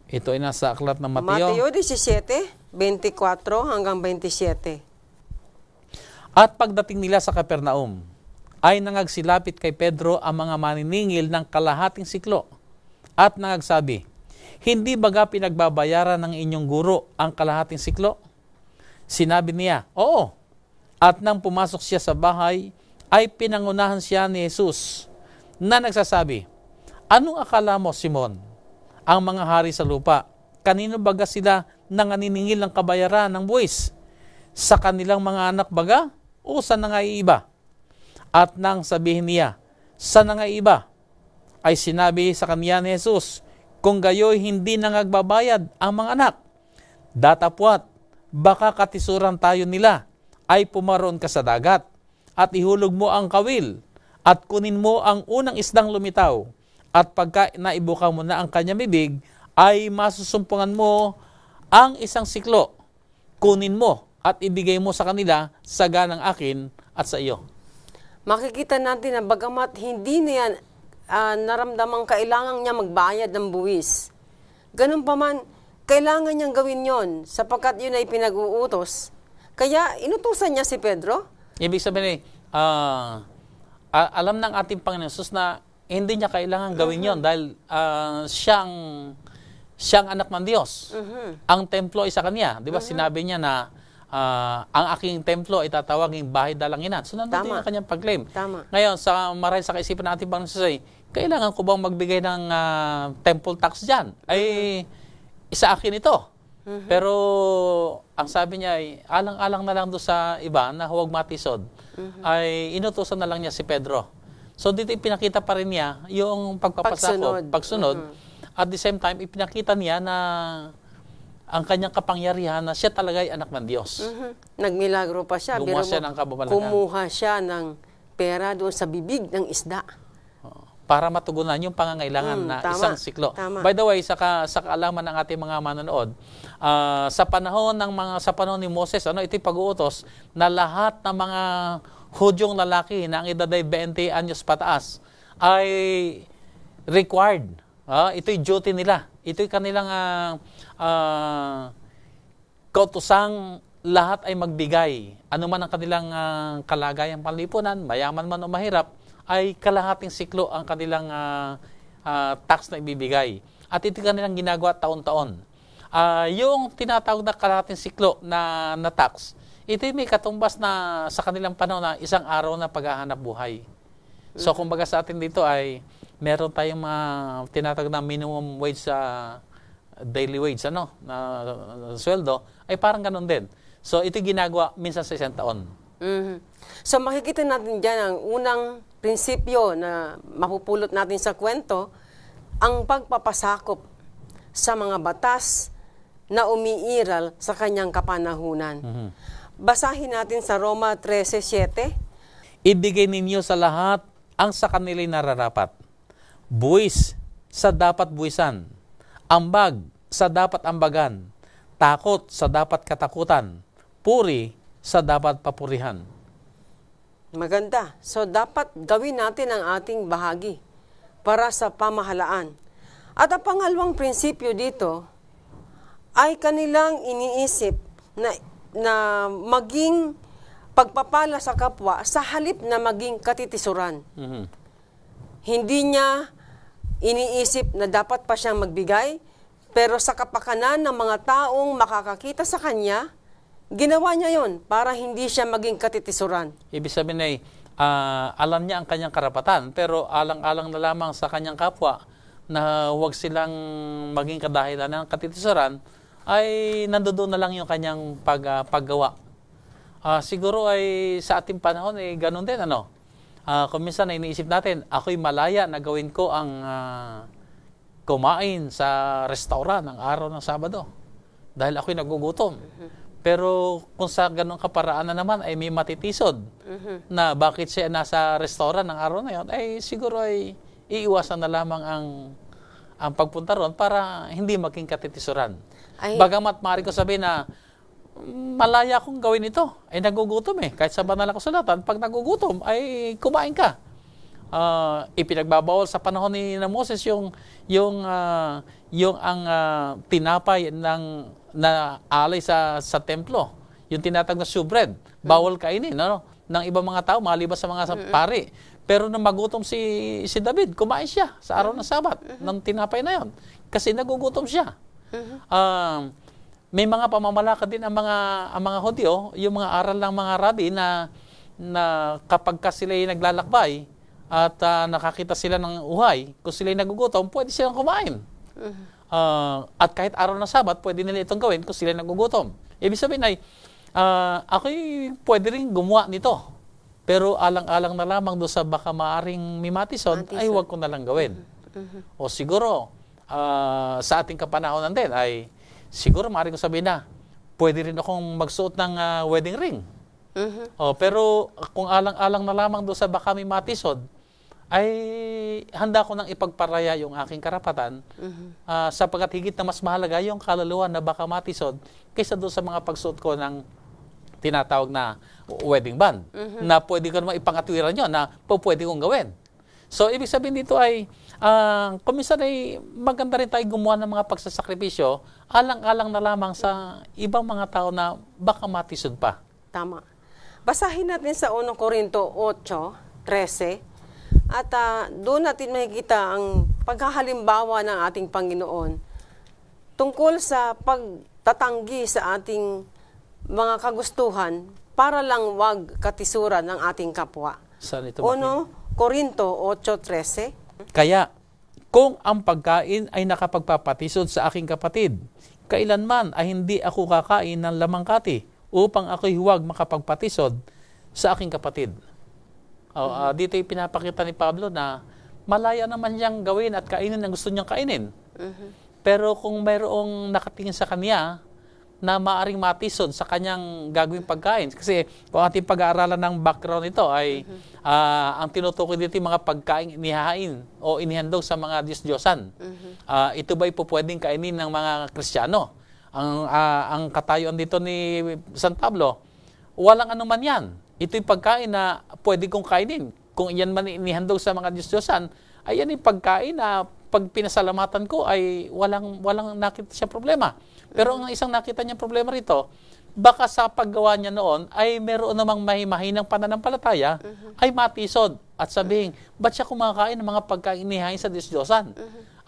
[SPEAKER 2] Ito ay nasa aklat ng Mateo.
[SPEAKER 3] Mateo 17:24 hanggang 27.
[SPEAKER 2] At pagdating nila sa Capernaum, ay nangagsilapit kay Pedro ang mga maniningil ng kalahating siklo at nangagsabi, hindi baga pinagbabayaran ng inyong guro ang kalahating siklo? Sinabi niya, oo. At nang pumasok siya sa bahay, ay pinangunahan siya ni Jesus na nagsasabi, anong akala mo, Simon? Ang mga hari sa lupa, kanino baga sila nanganiningil ng kabayaran ng buwis? Sa kanilang mga anak baga o sa nangaiiba? At nang sabihin niya, sa nangaiiba, ay sinabi sa kanya ni Jesus, kung gayoy hindi nangagbabayad ang mga anak, datapwat, baka katisuran tayo nila, ay pumaroon ka sa dagat, at ihulog mo ang kawil, at kunin mo ang unang isdang lumitaw, at pagka naibuka mo na ang kanyang bibig, ay masusumpungan mo ang isang siklo, kunin mo, at ibigay mo sa kanila sa ganang akin at sa iyo.
[SPEAKER 3] Makikita natin na bagamat hindi niya naramdamang kailangan niya magbayad ng buwis, ganun pa man, kailangan niyang gawin yon sapagkat yun ay pinag-uutos. Kaya inutusan niya si Pedro.
[SPEAKER 2] Ibig sabihin, alam ng ating Panginoon Jesus na hindi niya kailangan gawin yon dahil siyang anak ng Diyos. Ang templo ay sa kanya. Di ba? Sinabi niya na ang aking templo ay tatawaging bahay dalanginan. So, nandito yung kanyang pag-claim.
[SPEAKER 3] Tama.
[SPEAKER 2] Ngayon, marahil sa kaisipan ng ating Panginoon Jesus ay, kailangan ko bang magbigay ng temple tax dyan? Ay, isa akin ito. Pero, ang sabi niya ay, alang-alang na lang doon sa iba na huwag matisod, ay inutusan na lang niya si Pedro. So, dito ipinakita pa rin niya yung pagsunod. At the same time, ipinakita niya na ang kanyang kapangyarihan na siya talaga ay anak ng Diyos.
[SPEAKER 3] Nagmilagro pa siya.
[SPEAKER 2] Gumawa siya ng kababalagan.
[SPEAKER 3] Kumuha siya ng pera doon sa bibig ng isda.
[SPEAKER 2] Para matugunan yung pangangailangan na isang siklo.
[SPEAKER 3] Tama.
[SPEAKER 2] By the way, sa kaalaman ng ating mga manonood, sa panahon ni Moses, ito'y pag-uutos na lahat ng mga Hudyong lalaki na ang edad ay 20 anyos pataas ay required. Ito'y duty nila. Ito'y kanilang kautosang lahat ay magbigay. Ano man ang kanilang kalagayang panlipunan, mayaman man o mahirap, ay kalahating siklo ang kanilang tax na ibibigay. At ito kanilang ginagawa taon-taon. Yung tinatawag na kalahating siklo na tax, ito may katumbas na sa kanilang panahon na isang araw na paghahanap buhay. So, kumbaga sa atin dito ay meron tayong tinatawag na minimum wage sa daily wage, na sweldo, ay parang ganun din. So, ito ginagawa minsan sa isang taon.
[SPEAKER 3] So, makikita natin dyan ang unang prinsipyo na mapupulot natin sa kwento, ang pagpapasakop sa mga batas na umiiral sa kanyang kapanahunan. Basahin natin sa Roma 13:7.
[SPEAKER 2] Ibigay ninyo sa lahat ang sa kanila'y nararapat. Buwis sa dapat buwisan. Ambag sa dapat ambagan. Takot sa dapat katakutan. Puri sa dapat papurihan.
[SPEAKER 3] Maganda. So, dapat gawin natin ang ating bahagi para sa pamahalaan. At ang pangalawang prinsipyo dito ay kanilang iniisip na maging pagpapala sa kapwa sa halip na maging katitisuran. Hindi niya iniisip na dapat pa siyang magbigay, pero sa kapakanan ng mga taong makakakita sa kanya, ginawa niya yon para hindi siya maging katitisuran.
[SPEAKER 2] Ibig sabihin ay alam niya ang kanyang karapatan, pero alang-alang na lamang sa kanyang kapwa na huwag silang maging kadahilan ng katitisuran, ay nandoon na lang yung kanyang paggawa. Siguro ay sa ating panahon ay ganun din, ano? Kung minsan ay iniisip natin, ako'y malaya na gawin ko ang kumain sa restaurant ng araw ng Sabado dahil ako'y nagugutom. Pero kung sa ganung kaparaan na naman ay may matitisod na bakit siya nasa restaurant ng araw na yun, ay siguro ay iiwasan na lamang ang pagpunta ron para hindi maging katitisuran. Bagamat maaari ko sabihin na malaya kong gawin ito, ay nagugutom Kahit sa banal na kasulatan, pag nagugutom ay kumain ka. Ipinagbabawal sa panahon ni Moses yung tinapay na alay sa templo, yung tinatag na shewbread, bawal kainin ng ibang mga tao maliban sa mga pari. Pero nang magutom si David, kumain siya sa araw ng Sabat ng tinapay na yon kasi nagugutom siya. May mga pamamalakad din ang mga Hudyo, yung mga aral ng mga rabi na kapag sila'y naglalakbay at nakakita sila ng uhay, kung sila'y nagugutom, pwede silang kumain. At kahit araw ng Sabat, pwede nila itong gawin kung sila'y nagugutom. Ibig sabihin ay, ako'y pwede rin gumawa nito. Pero alang-alang na lamang doon sa baka maaring mimatisod, ay huwag ko na lang gawin. O siguro, sa ating kapanahonan din, ay siguro maaari ko sabihin na, pwede rin akong magsuot ng wedding ring. Pero kung alang-alang na lamang doon sa baka mimatisod, ay handa ko nang ipagparaya yung aking karapatan sapagkat higit na mas mahalaga yung kaluluwa na baka matisod kaysa doon sa mga pagsuot ko ng tinatawag na wedding band na pwede ko naman ipangatwiran yun na pwede kong gawin. So, ibig sabihin dito ay kung minsan ay maganda rin tayo gumawa ng mga pagsasakripisyo alang-alang na lamang sa ibang mga tao na baka matisod pa.
[SPEAKER 3] Tama. Basahin natin sa 1 Corinto 8:13 at doon natin makikita ang paghahalimbawa ng ating Panginoon tungkol sa pagtatanggi sa ating mga kagustuhan para lang wag katisuran ng ating kapwa.
[SPEAKER 2] Saan ito
[SPEAKER 3] 1 Corinto 8:13.
[SPEAKER 2] Kaya, kung ang pagkain ay nakapagpapatisod sa aking kapatid, kailanman ay hindi ako kakain ng lamangkati upang ako'y huwag makapagpatisod sa aking kapatid. Dito yung pinapakita ni Pablo na malaya naman niyang gawin at kainin ang gusto niyang kainin. Pero kung mayroong nakatingin sa kanya na maaring matisod sa kanyang gagawing pagkain. Kasi kung ating pag-aaralan ng background nito ay ang tinutukoy dito yung mga pagkain inihain o inihandog sa mga Diyos-Diyosan. Ito ba'y pwedeng kainin ng mga Kristiyano? Ang katayuan dito ni San Pablo, walang anuman yan. Ito'y pagkain na pwede kong kainin. Kung iyan man inihandog sa mga Diyos-Diyosan, ay yan yung pagkain na pag pinasalamatan ko ay walang nakita siya problema. Pero ang isang nakita niya problema rito, baka sa paggawa niya noon ay meron namang mahimahinang pananampalataya ay matisod at sabihin, ba't siya kumakain ng mga pagkain inihain sa Diyos-Diyosan?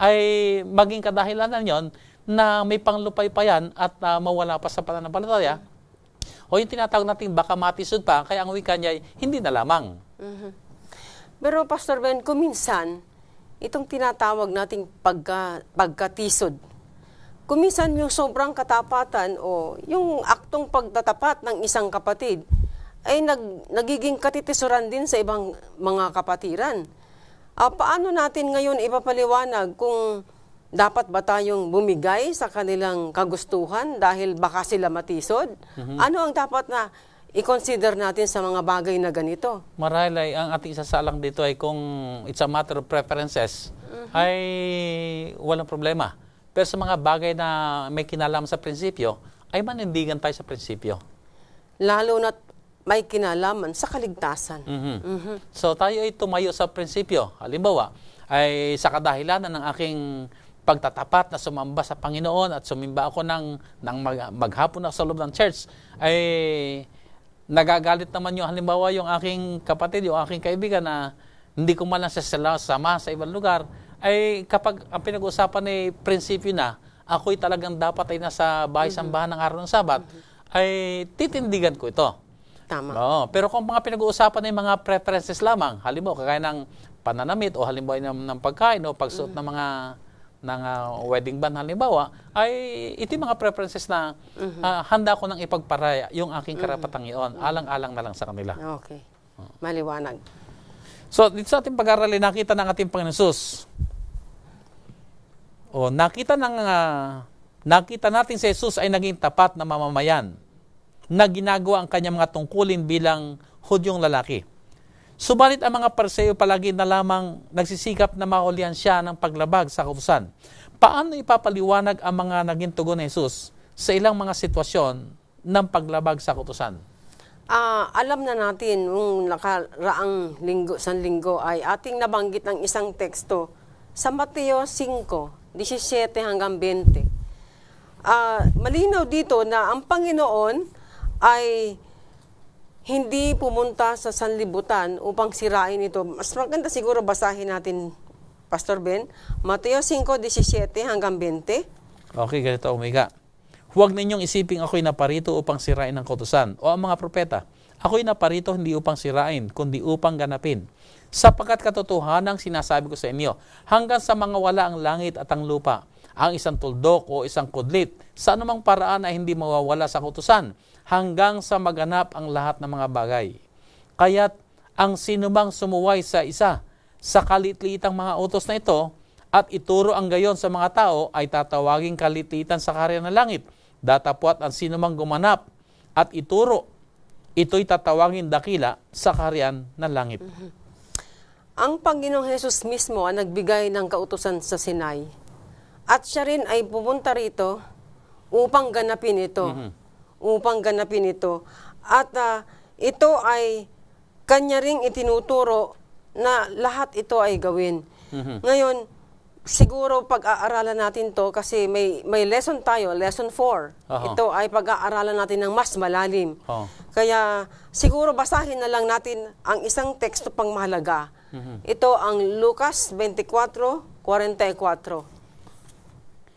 [SPEAKER 2] Ay maging kadahilanan yon na may panglupaypayan at mawala pa sa pananampalataya. O yung tinatawag natin baka matisod pa, kaya ang wika niya ay hindi na lamang.
[SPEAKER 3] Pero Pastor Ben, kuminsan, itong tinatawag nating pagkatisod, kuminsan yung sobrang katapatan o yung aktong pagtatapat ng isang kapatid ay nagiging katitisuran din sa ibang mga kapatiran. Paano natin ngayon ipapaliwanag kung dapat ba tayong bumigay sa kanilang kagustuhan dahil baka sila matisod? Ano ang dapat na i-consider natin sa mga bagay na ganito?
[SPEAKER 2] Marahil ay ang ating isasalang dito ay kung it's a matter of preferences, ay walang problema. Pero sa mga bagay na may kinalaman sa prinsipyo, ay manindigan tayo sa prinsipyo.
[SPEAKER 3] Lalo na may kinalaman sa kaligtasan.
[SPEAKER 2] So tayo ay tumayo sa prinsipyo. Halimbawa, ay sa kadahilanan ng aking pagtatapat na sumamba sa Panginoon at sumimba ako ng maghapon na sa loob ng church, ay nagagalit naman yung halimbawa yung aking kapatid, yung aking kaibigan na hindi ko man lang sama sa ibang lugar, ay kapag ang pinag-usapan ay prinsipyo na, ako'y talagang dapat ay nasa bahay-sambahan ng araw ng Sabat, ay titindigan ko ito.
[SPEAKER 3] Tama.
[SPEAKER 2] Oo, pero kung mga pinag-uusapan ay mga preferences lamang, halimbawa kagaya ng pananamit o halimbawa ng pagkain o pagsuot ng mga wedding band halimbawa, ay ito yung mga preferences na handa ko nang ipagparaya yung aking karapatang iyon. Alang-alang na lang sa kanila.
[SPEAKER 3] Okay. Maliwanag.
[SPEAKER 2] So, dito sa ating pag-aralin, nakita ng ating Panginoon Jesus. O, nakita natin si Jesus ay naging tapat na mamamayan na ginagawa ang kanyang mga tungkulin bilang Hudyong lalaki. Subalit ang mga Pariseo palagi na lamang nagsisikap na mahulihan siya ng paglabag sa kautusan. Paano ipapaliwanag ang mga naging tugon ni Jesus sa ilang mga sitwasyon ng paglabag sa kautusan?
[SPEAKER 3] Alam na natin, nung nakaraang linggo ay ating nabanggit ng isang teksto sa Mateo 5:17 hanggang 20. Malinaw dito na ang Panginoon ay hindi pumunta sa sanlibutan upang sirain ito. Mas maganda siguro basahin natin, Pastor Ben, Mateo 5:17 hanggang 20.
[SPEAKER 2] Okay, ganito, Omega. Huwag ninyong isiping ako'y naparito upang sirain ang kautusan o ang mga propeta. Ako'y naparito hindi upang sirain, kundi upang ganapin. Sapagkat katotohanang sinasabi ko sa inyo, hanggang sa mga wala ang langit at ang lupa, ang isang tuldok o isang kudlit, sa anumang paraan ay hindi mawawala sa kautusan, hanggang sa maganap ang lahat ng mga bagay. Kaya't ang sinumang sumuway sa isa sa kalitliitang mga utos na ito at ituro ang gayon sa mga tao ay tatawaging kalitlitan sa kaharian ng langit. Datapwat ang sinumang gumanap at ituro, ito'y tatawagin dakila sa kaharian ng langit.
[SPEAKER 3] Ang Panginoong Hesus mismo ang nagbigay ng kautusan sa Sinai. At siya rin ay pumunta rito upang ganapin ito. Upang ganapin ito. At ito ay kanya ring itinuturo na lahat ito ay gawin. Ngayon, siguro pag-aaralan natin to kasi may lesson tayo, lesson 4. Ito ay pag-aaralan natin ng mas malalim. Kaya siguro basahin na lang natin ang isang teksto pang mahalaga. Ito ang Lucas 24:44.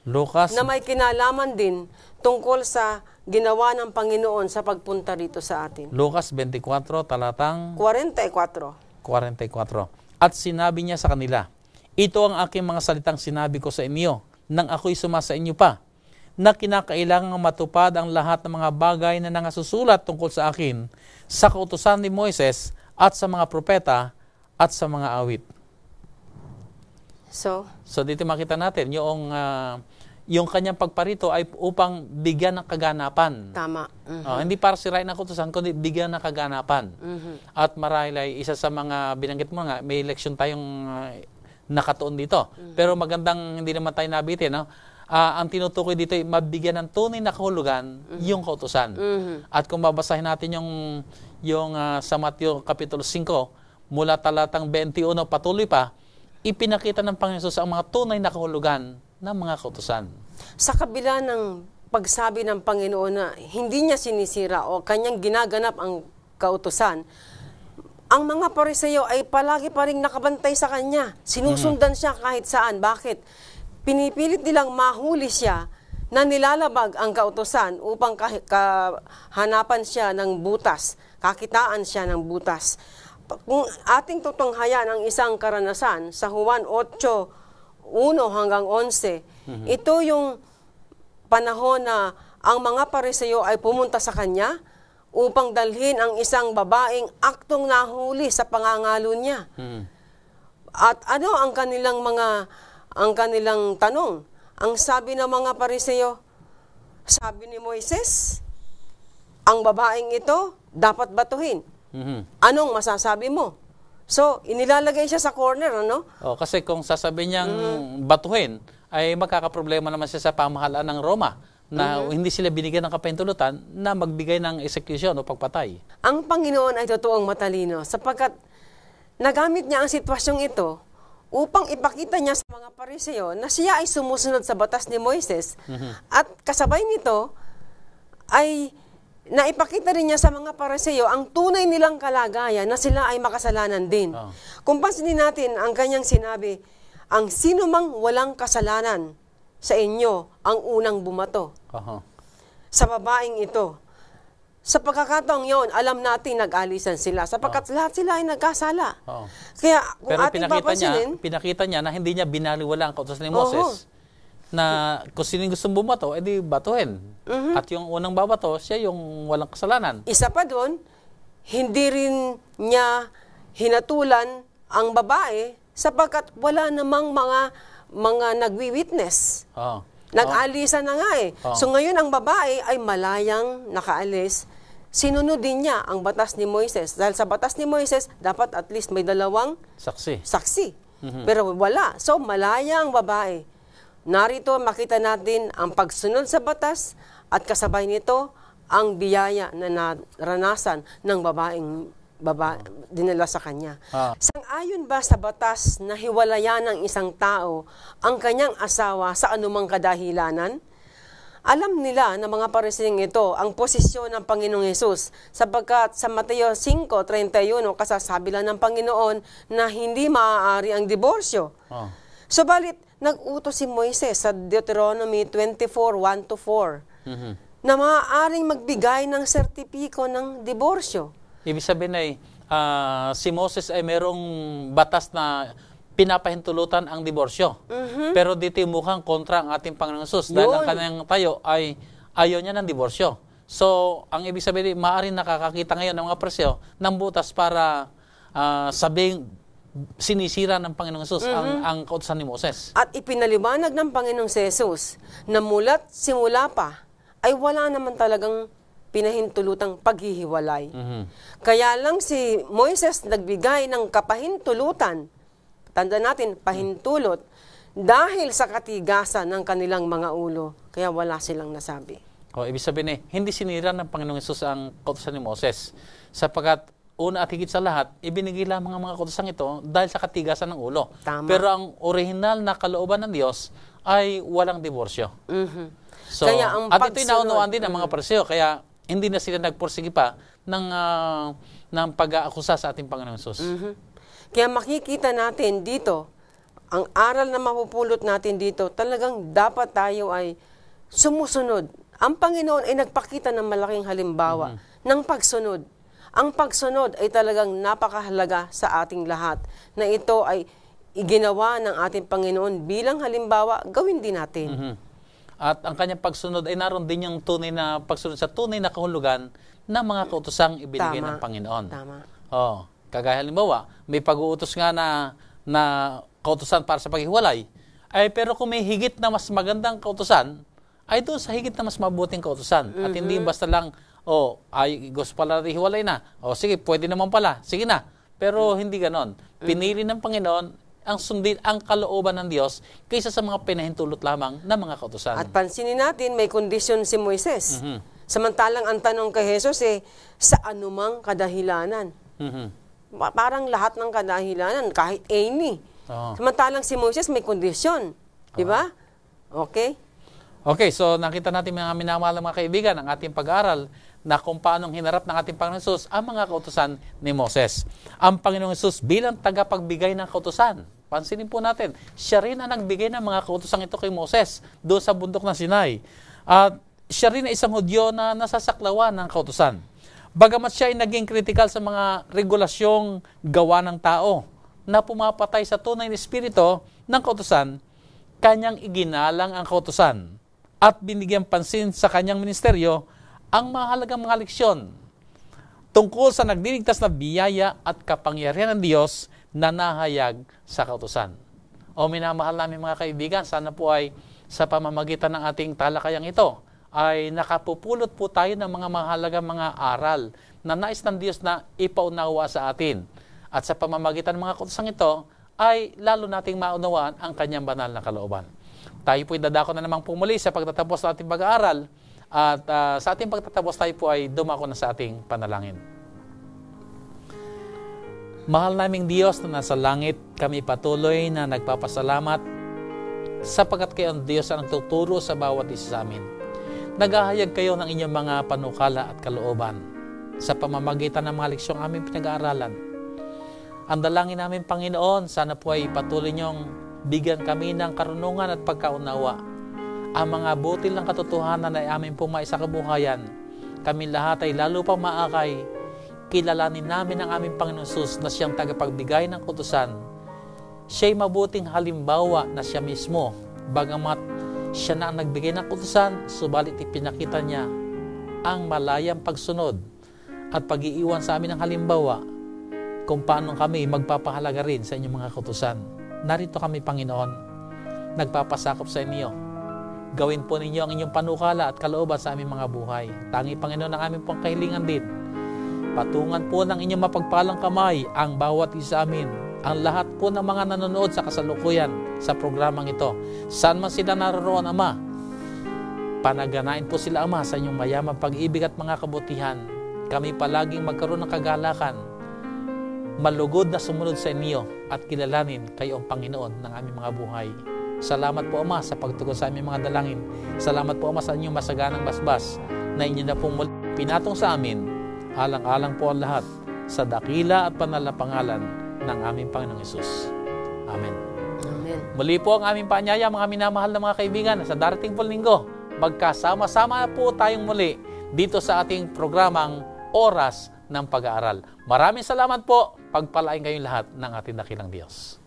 [SPEAKER 2] Lucas,
[SPEAKER 3] Na may kinalaman din tungkol sa ginawa ng Panginoon sa pagpunta rito sa atin.
[SPEAKER 2] Lucas 24, talatang
[SPEAKER 3] 44.
[SPEAKER 2] 44. At sinabi niya sa kanila, ito ang aking mga salitang sinabi ko sa inyo, nang ako'y sumasa inyo pa, na kinakailangang matupad ang lahat ng mga bagay na nangasusulat tungkol sa akin, sa kautusan ni Moises at sa mga propeta at sa mga awit.
[SPEAKER 3] So
[SPEAKER 2] dito makita natin, yung kanyang pagparito ay upang bigyan ng kaganapan.
[SPEAKER 3] tama.
[SPEAKER 2] Hindi para sirain ang kautusan, kundi bigyan ng kaganapan. At marahil ay isa sa mga binanggit mo nga, may leksyon tayong nakatuon dito. Pero magandang hindi naman tayo nabitin. No? Ang tinutukoy dito ay mabigyan ng tunay na kahulugan yung kautusan. At kung babasahin natin yung sa Mateo Kapitulo 5, mula talatang 21 patuloy pa, ipinakita ng Panginoon Jesus ang mga tunay na kahulugan ng mga kautusan.
[SPEAKER 3] Sa kabila ng pagsabi ng Panginoon na hindi niya sinisira o kanyang ginaganap ang kautusan, ang mga Pariseo ay palagi pa rin nakabantay sa kanya. Sinusundan siya kahit saan. Bakit? Pinipilit nilang mahuli siya na nilalabag ang kautusan upang hanapan siya ng butas, kakitaan siya ng butas. Kung ating tutunghayan ang isang karanasan sa Juan 8:1 hanggang 11, ito yung panahon na ang mga Pariseo ay pumunta sa kanya upang dalhin ang isang babaeng aktong nahuli sa pangangalo niya. At ano ang kanilang tanong? Ang sabi ng mga Pariseo, sabi ni Moises, ang babaeng ito dapat batuhin. Anong masasabi mo? So, inilalagay siya sa corner, ano?
[SPEAKER 2] Kasi kung sasabihin niyang batuhin, ay magkakaproblema naman siya sa pamahalaan ng Roma na hindi sila binigyan ng kapahintulutan na magbigay ng execution o pagpatay.
[SPEAKER 3] Ang Panginoon ay totoong matalino sapagkat nagamit niya ang sitwasyong ito upang ipakita niya sa mga Pariseo na siya ay sumusunod sa batas ni Moises at kasabay nito ay naipakita rin niya sa mga Pariseo ang tunay nilang kalagayan na sila ay makasalanan din. Kung pansinin natin ang kanyang sinabi, ang sino mang walang kasalanan sa inyo ang unang bumato. Sa babaeng ito. Sa pagkakataong yun, alam natin nag-alisan sila sapagkat lahat sila ay nagkasala.
[SPEAKER 2] Oo.
[SPEAKER 3] Kaya kung
[SPEAKER 2] Pero
[SPEAKER 3] ating papansinin,
[SPEAKER 2] pinakita niya na hindi niya binaliwala ang kautusan ni Moses. Na kung sino gustong bumato, edi batuhin. At yung unang babato, siya yung walang kasalanan.
[SPEAKER 3] isa pa doon, hindi rin niya hinatulan ang babae sapagkat wala namang mga nagwi-witness.
[SPEAKER 2] Oo.
[SPEAKER 3] Nag-alisan na nga eh.
[SPEAKER 2] Oh.
[SPEAKER 3] So ngayon ang babae ay malayang nakaalis. Sinunod din niya ang batas ni Moises. Dahil sa batas ni Moises, dapat at least may 2 saksi. Pero wala. So malaya ang babae. Narito makita natin ang pagsunod sa batas at kasabay nito ang biyaya na naranasan ng babaeng dinala sa kanya. Sang-ayon ba sa batas na hiwalayan ng isang tao ang kanyang asawa sa anumang kadahilanan? Alam nila ng mga Parising ito ang posisyon ng Panginoong Hesus sapagkat sa Mateo 5:31 kasasabi lang ng Panginoon na hindi maaari ang diborsyo. Subalit, nag-utos si Moises sa Deuteronomy 24:1-4 na maaaring magbigay ng sertipiko ng diborsyo.
[SPEAKER 2] Ibig sabihin ay si Moses ay merong batas na pinapahintulutan ang diborsyo. Pero dito mukhang kontra ang ating Panginoong Hesus dahil ang kanyang tayo ay ayaw niya ng diborsyo. So, ang ibig sabihin, maaaring nakakakita ngayon ng mga presyo ng butas para sabing sinisira ng Panginoong Hesus ang kautusan ni Moses.
[SPEAKER 3] At ipinaliwanag ng Panginoong Hesus na mula't simula pa ay wala naman talagang pinahintulutang paghihiwalay. Kaya lang si Moises nagbigay ng kapahintulutan, tanda natin, pahintulot, dahil sa katigasan ng kanilang mga ulo. Kaya wala silang nasabi.
[SPEAKER 2] Ibig sabihin hindi sinira ng Panginoong Hesus ang kautusan ni Moses. Sapagkat una at higit sa lahat, ibinigay lamang ang mga kautusan ito dahil sa katigasan ng ulo.
[SPEAKER 3] Tama.
[SPEAKER 2] Pero ang orihinal na kalooban ng Diyos ay walang diborsyo. So,
[SPEAKER 3] Kaya ang
[SPEAKER 2] at ito'y naunawaan din ng mga Pariseo. Kaya hindi na sila nagpursige pa ng pag-aakusa sa ating Panginoong Hesus.
[SPEAKER 3] Kaya makikita natin dito, ang aral na mapupulot natin dito, talagang dapat tayo ay sumusunod. Ang Panginoon ay nagpakita ng malaking halimbawa ng pagsunod. Ang pagsunod ay talagang napakahalaga sa ating lahat, na ito ay iginawa ng ating Panginoon bilang halimbawa, gawin din natin.
[SPEAKER 2] At ang kanyang pagsunod ay naroon din yung tunay na pagsunod sa tunay na kahulugan ng mga kautusang ibinigay ng Panginoon.
[SPEAKER 3] Tama.
[SPEAKER 2] Kagaya halimbawa, may pag-uutos nga na kautusan para sa paghiwalay, pero kung may higit na mas magandang kautusan, ay doon sa higit na mas mabuting kautusan. At hindi basta lang, gusto pala natin hiwalay na. Sige, pwede naman pala. Sige na. Pero hindi ganon. Pinili ng Panginoon ang sundin ang kalooban ng Diyos kaysa sa mga pinahintulot lamang ng mga kautusan.
[SPEAKER 3] At pansinin natin, may kondisyon si Moises. Samantalang ang tanong kay Jesus sa anumang kadahilanan. Parang lahat ng kadahilanan, kahit any. Samantalang si Moises may kondisyon. Di ba? Okay?
[SPEAKER 2] Okay, so nakita natin mga minamahal mga kaibigan ang ating pag-aaral na kung paanong hinarap ng ating Panginoong Hesus ang mga kautusan ni Moses. Ang Panginoong Hesus bilang tagapagbigay ng kautusan. Pansinin po natin, siya rin ang nagbigay ng mga kautusan ito kay Moses doon sa bundok ng Sinai. At siya rin ay isang Hudyo na nasasaklawan ng kautusan. Bagamat siya ay naging kritikal sa mga regulasyong gawa ng tao na pumapatay sa tunay na espiritu ng kautusan, kanyang iginalang ang kautusan at binigyan pansin sa kanyang ministeryo ang mahalagang mga leksyon tungkol sa nagliligtas na biyaya at kapangyarihan ng Diyos na nahayag sa kautusan. Minamahal namin mga kaibigan, sana po ay sa pamamagitan ng ating talakayang ito ay nakapupulot po tayo ng mga mahalagang mga aral na nais ng Diyos na ipaunawa sa atin. At sa pamamagitan ng mga kautusan ito ay lalo nating maunawaan ang kanyang banal na kalooban. Tayo po'y dadako na namang pumuli sa pagtatapos ng ating pag-aaral. At sa ating pagtatapos tayo po ay dumako na sa ating panalangin. Mahal naming Diyos na nasa langit, kami patuloy na nagpapasalamat sapagkat kayo ang Diyos ang nagtuturo sa bawat isa sa amin. Naghahayag kayo ng inyong mga panukala at kalooban sa pamamagitan ng mga leksyong aming pinag-aaralan. Ang dalangin namin, Panginoon, sana po ay patuloy niyong bigyan kami ng karunungan at pagkaunawa. Ang mga butil ng katotohanan ay aming pong maisakabuhayan kami lahat ay lalo pang maakay, kilalanin namin ang aming Panginoon Jesus na siyang tagapagbigay ng kautusan. Siya'y mabuting halimbawa na siya mismo, bagamat siya na ang nagbigay ng kautusan, subalit ipinakita niya ang malayang pagsunod at pag-iiwan sa amin ng halimbawa kung paano kami magpapahalaga rin sa inyong mga kautusan. Narito kami, Panginoon, nagpapasakop sa inyo. Gawin po ninyo ang inyong panukala at kalooban sa aming mga buhay. Tangi, Panginoon, ang aming pong kahilingan din. Patungan po ng inyong mapagpalang kamay ang bawat isa amin, ang lahat po ng mga nanonood sa kasalukuyan sa programang ito. Saan man sila naroon, Ama, panaganain po sila, Ama, sa inyong mayamang pag-ibig at mga kabutihan. Kami palaging magkaroon ng kagalakan, malugod na sumunod sa inyo at kilalanin kayo ang Panginoon ng aming mga buhay. Salamat po, Ama, sa pagtugon sa aming mga dalangin. Salamat po, Ama, sa inyong masaganang basbas na inyo na pong pinatong sa amin. Alang-alang po ang lahat sa dakila at banal na pangalan ng aming Panginoong Hesus. Amen.
[SPEAKER 3] Amen.
[SPEAKER 2] Muli po ang aming paanyaya, mga minamahal na mga kaibigan, sa darating pong linggo, magkasama-sama po tayong muli dito sa ating programang Oras ng Pag-aaral. Maraming salamat po. Pagpalain kayong lahat ng ating dakilang Diyos.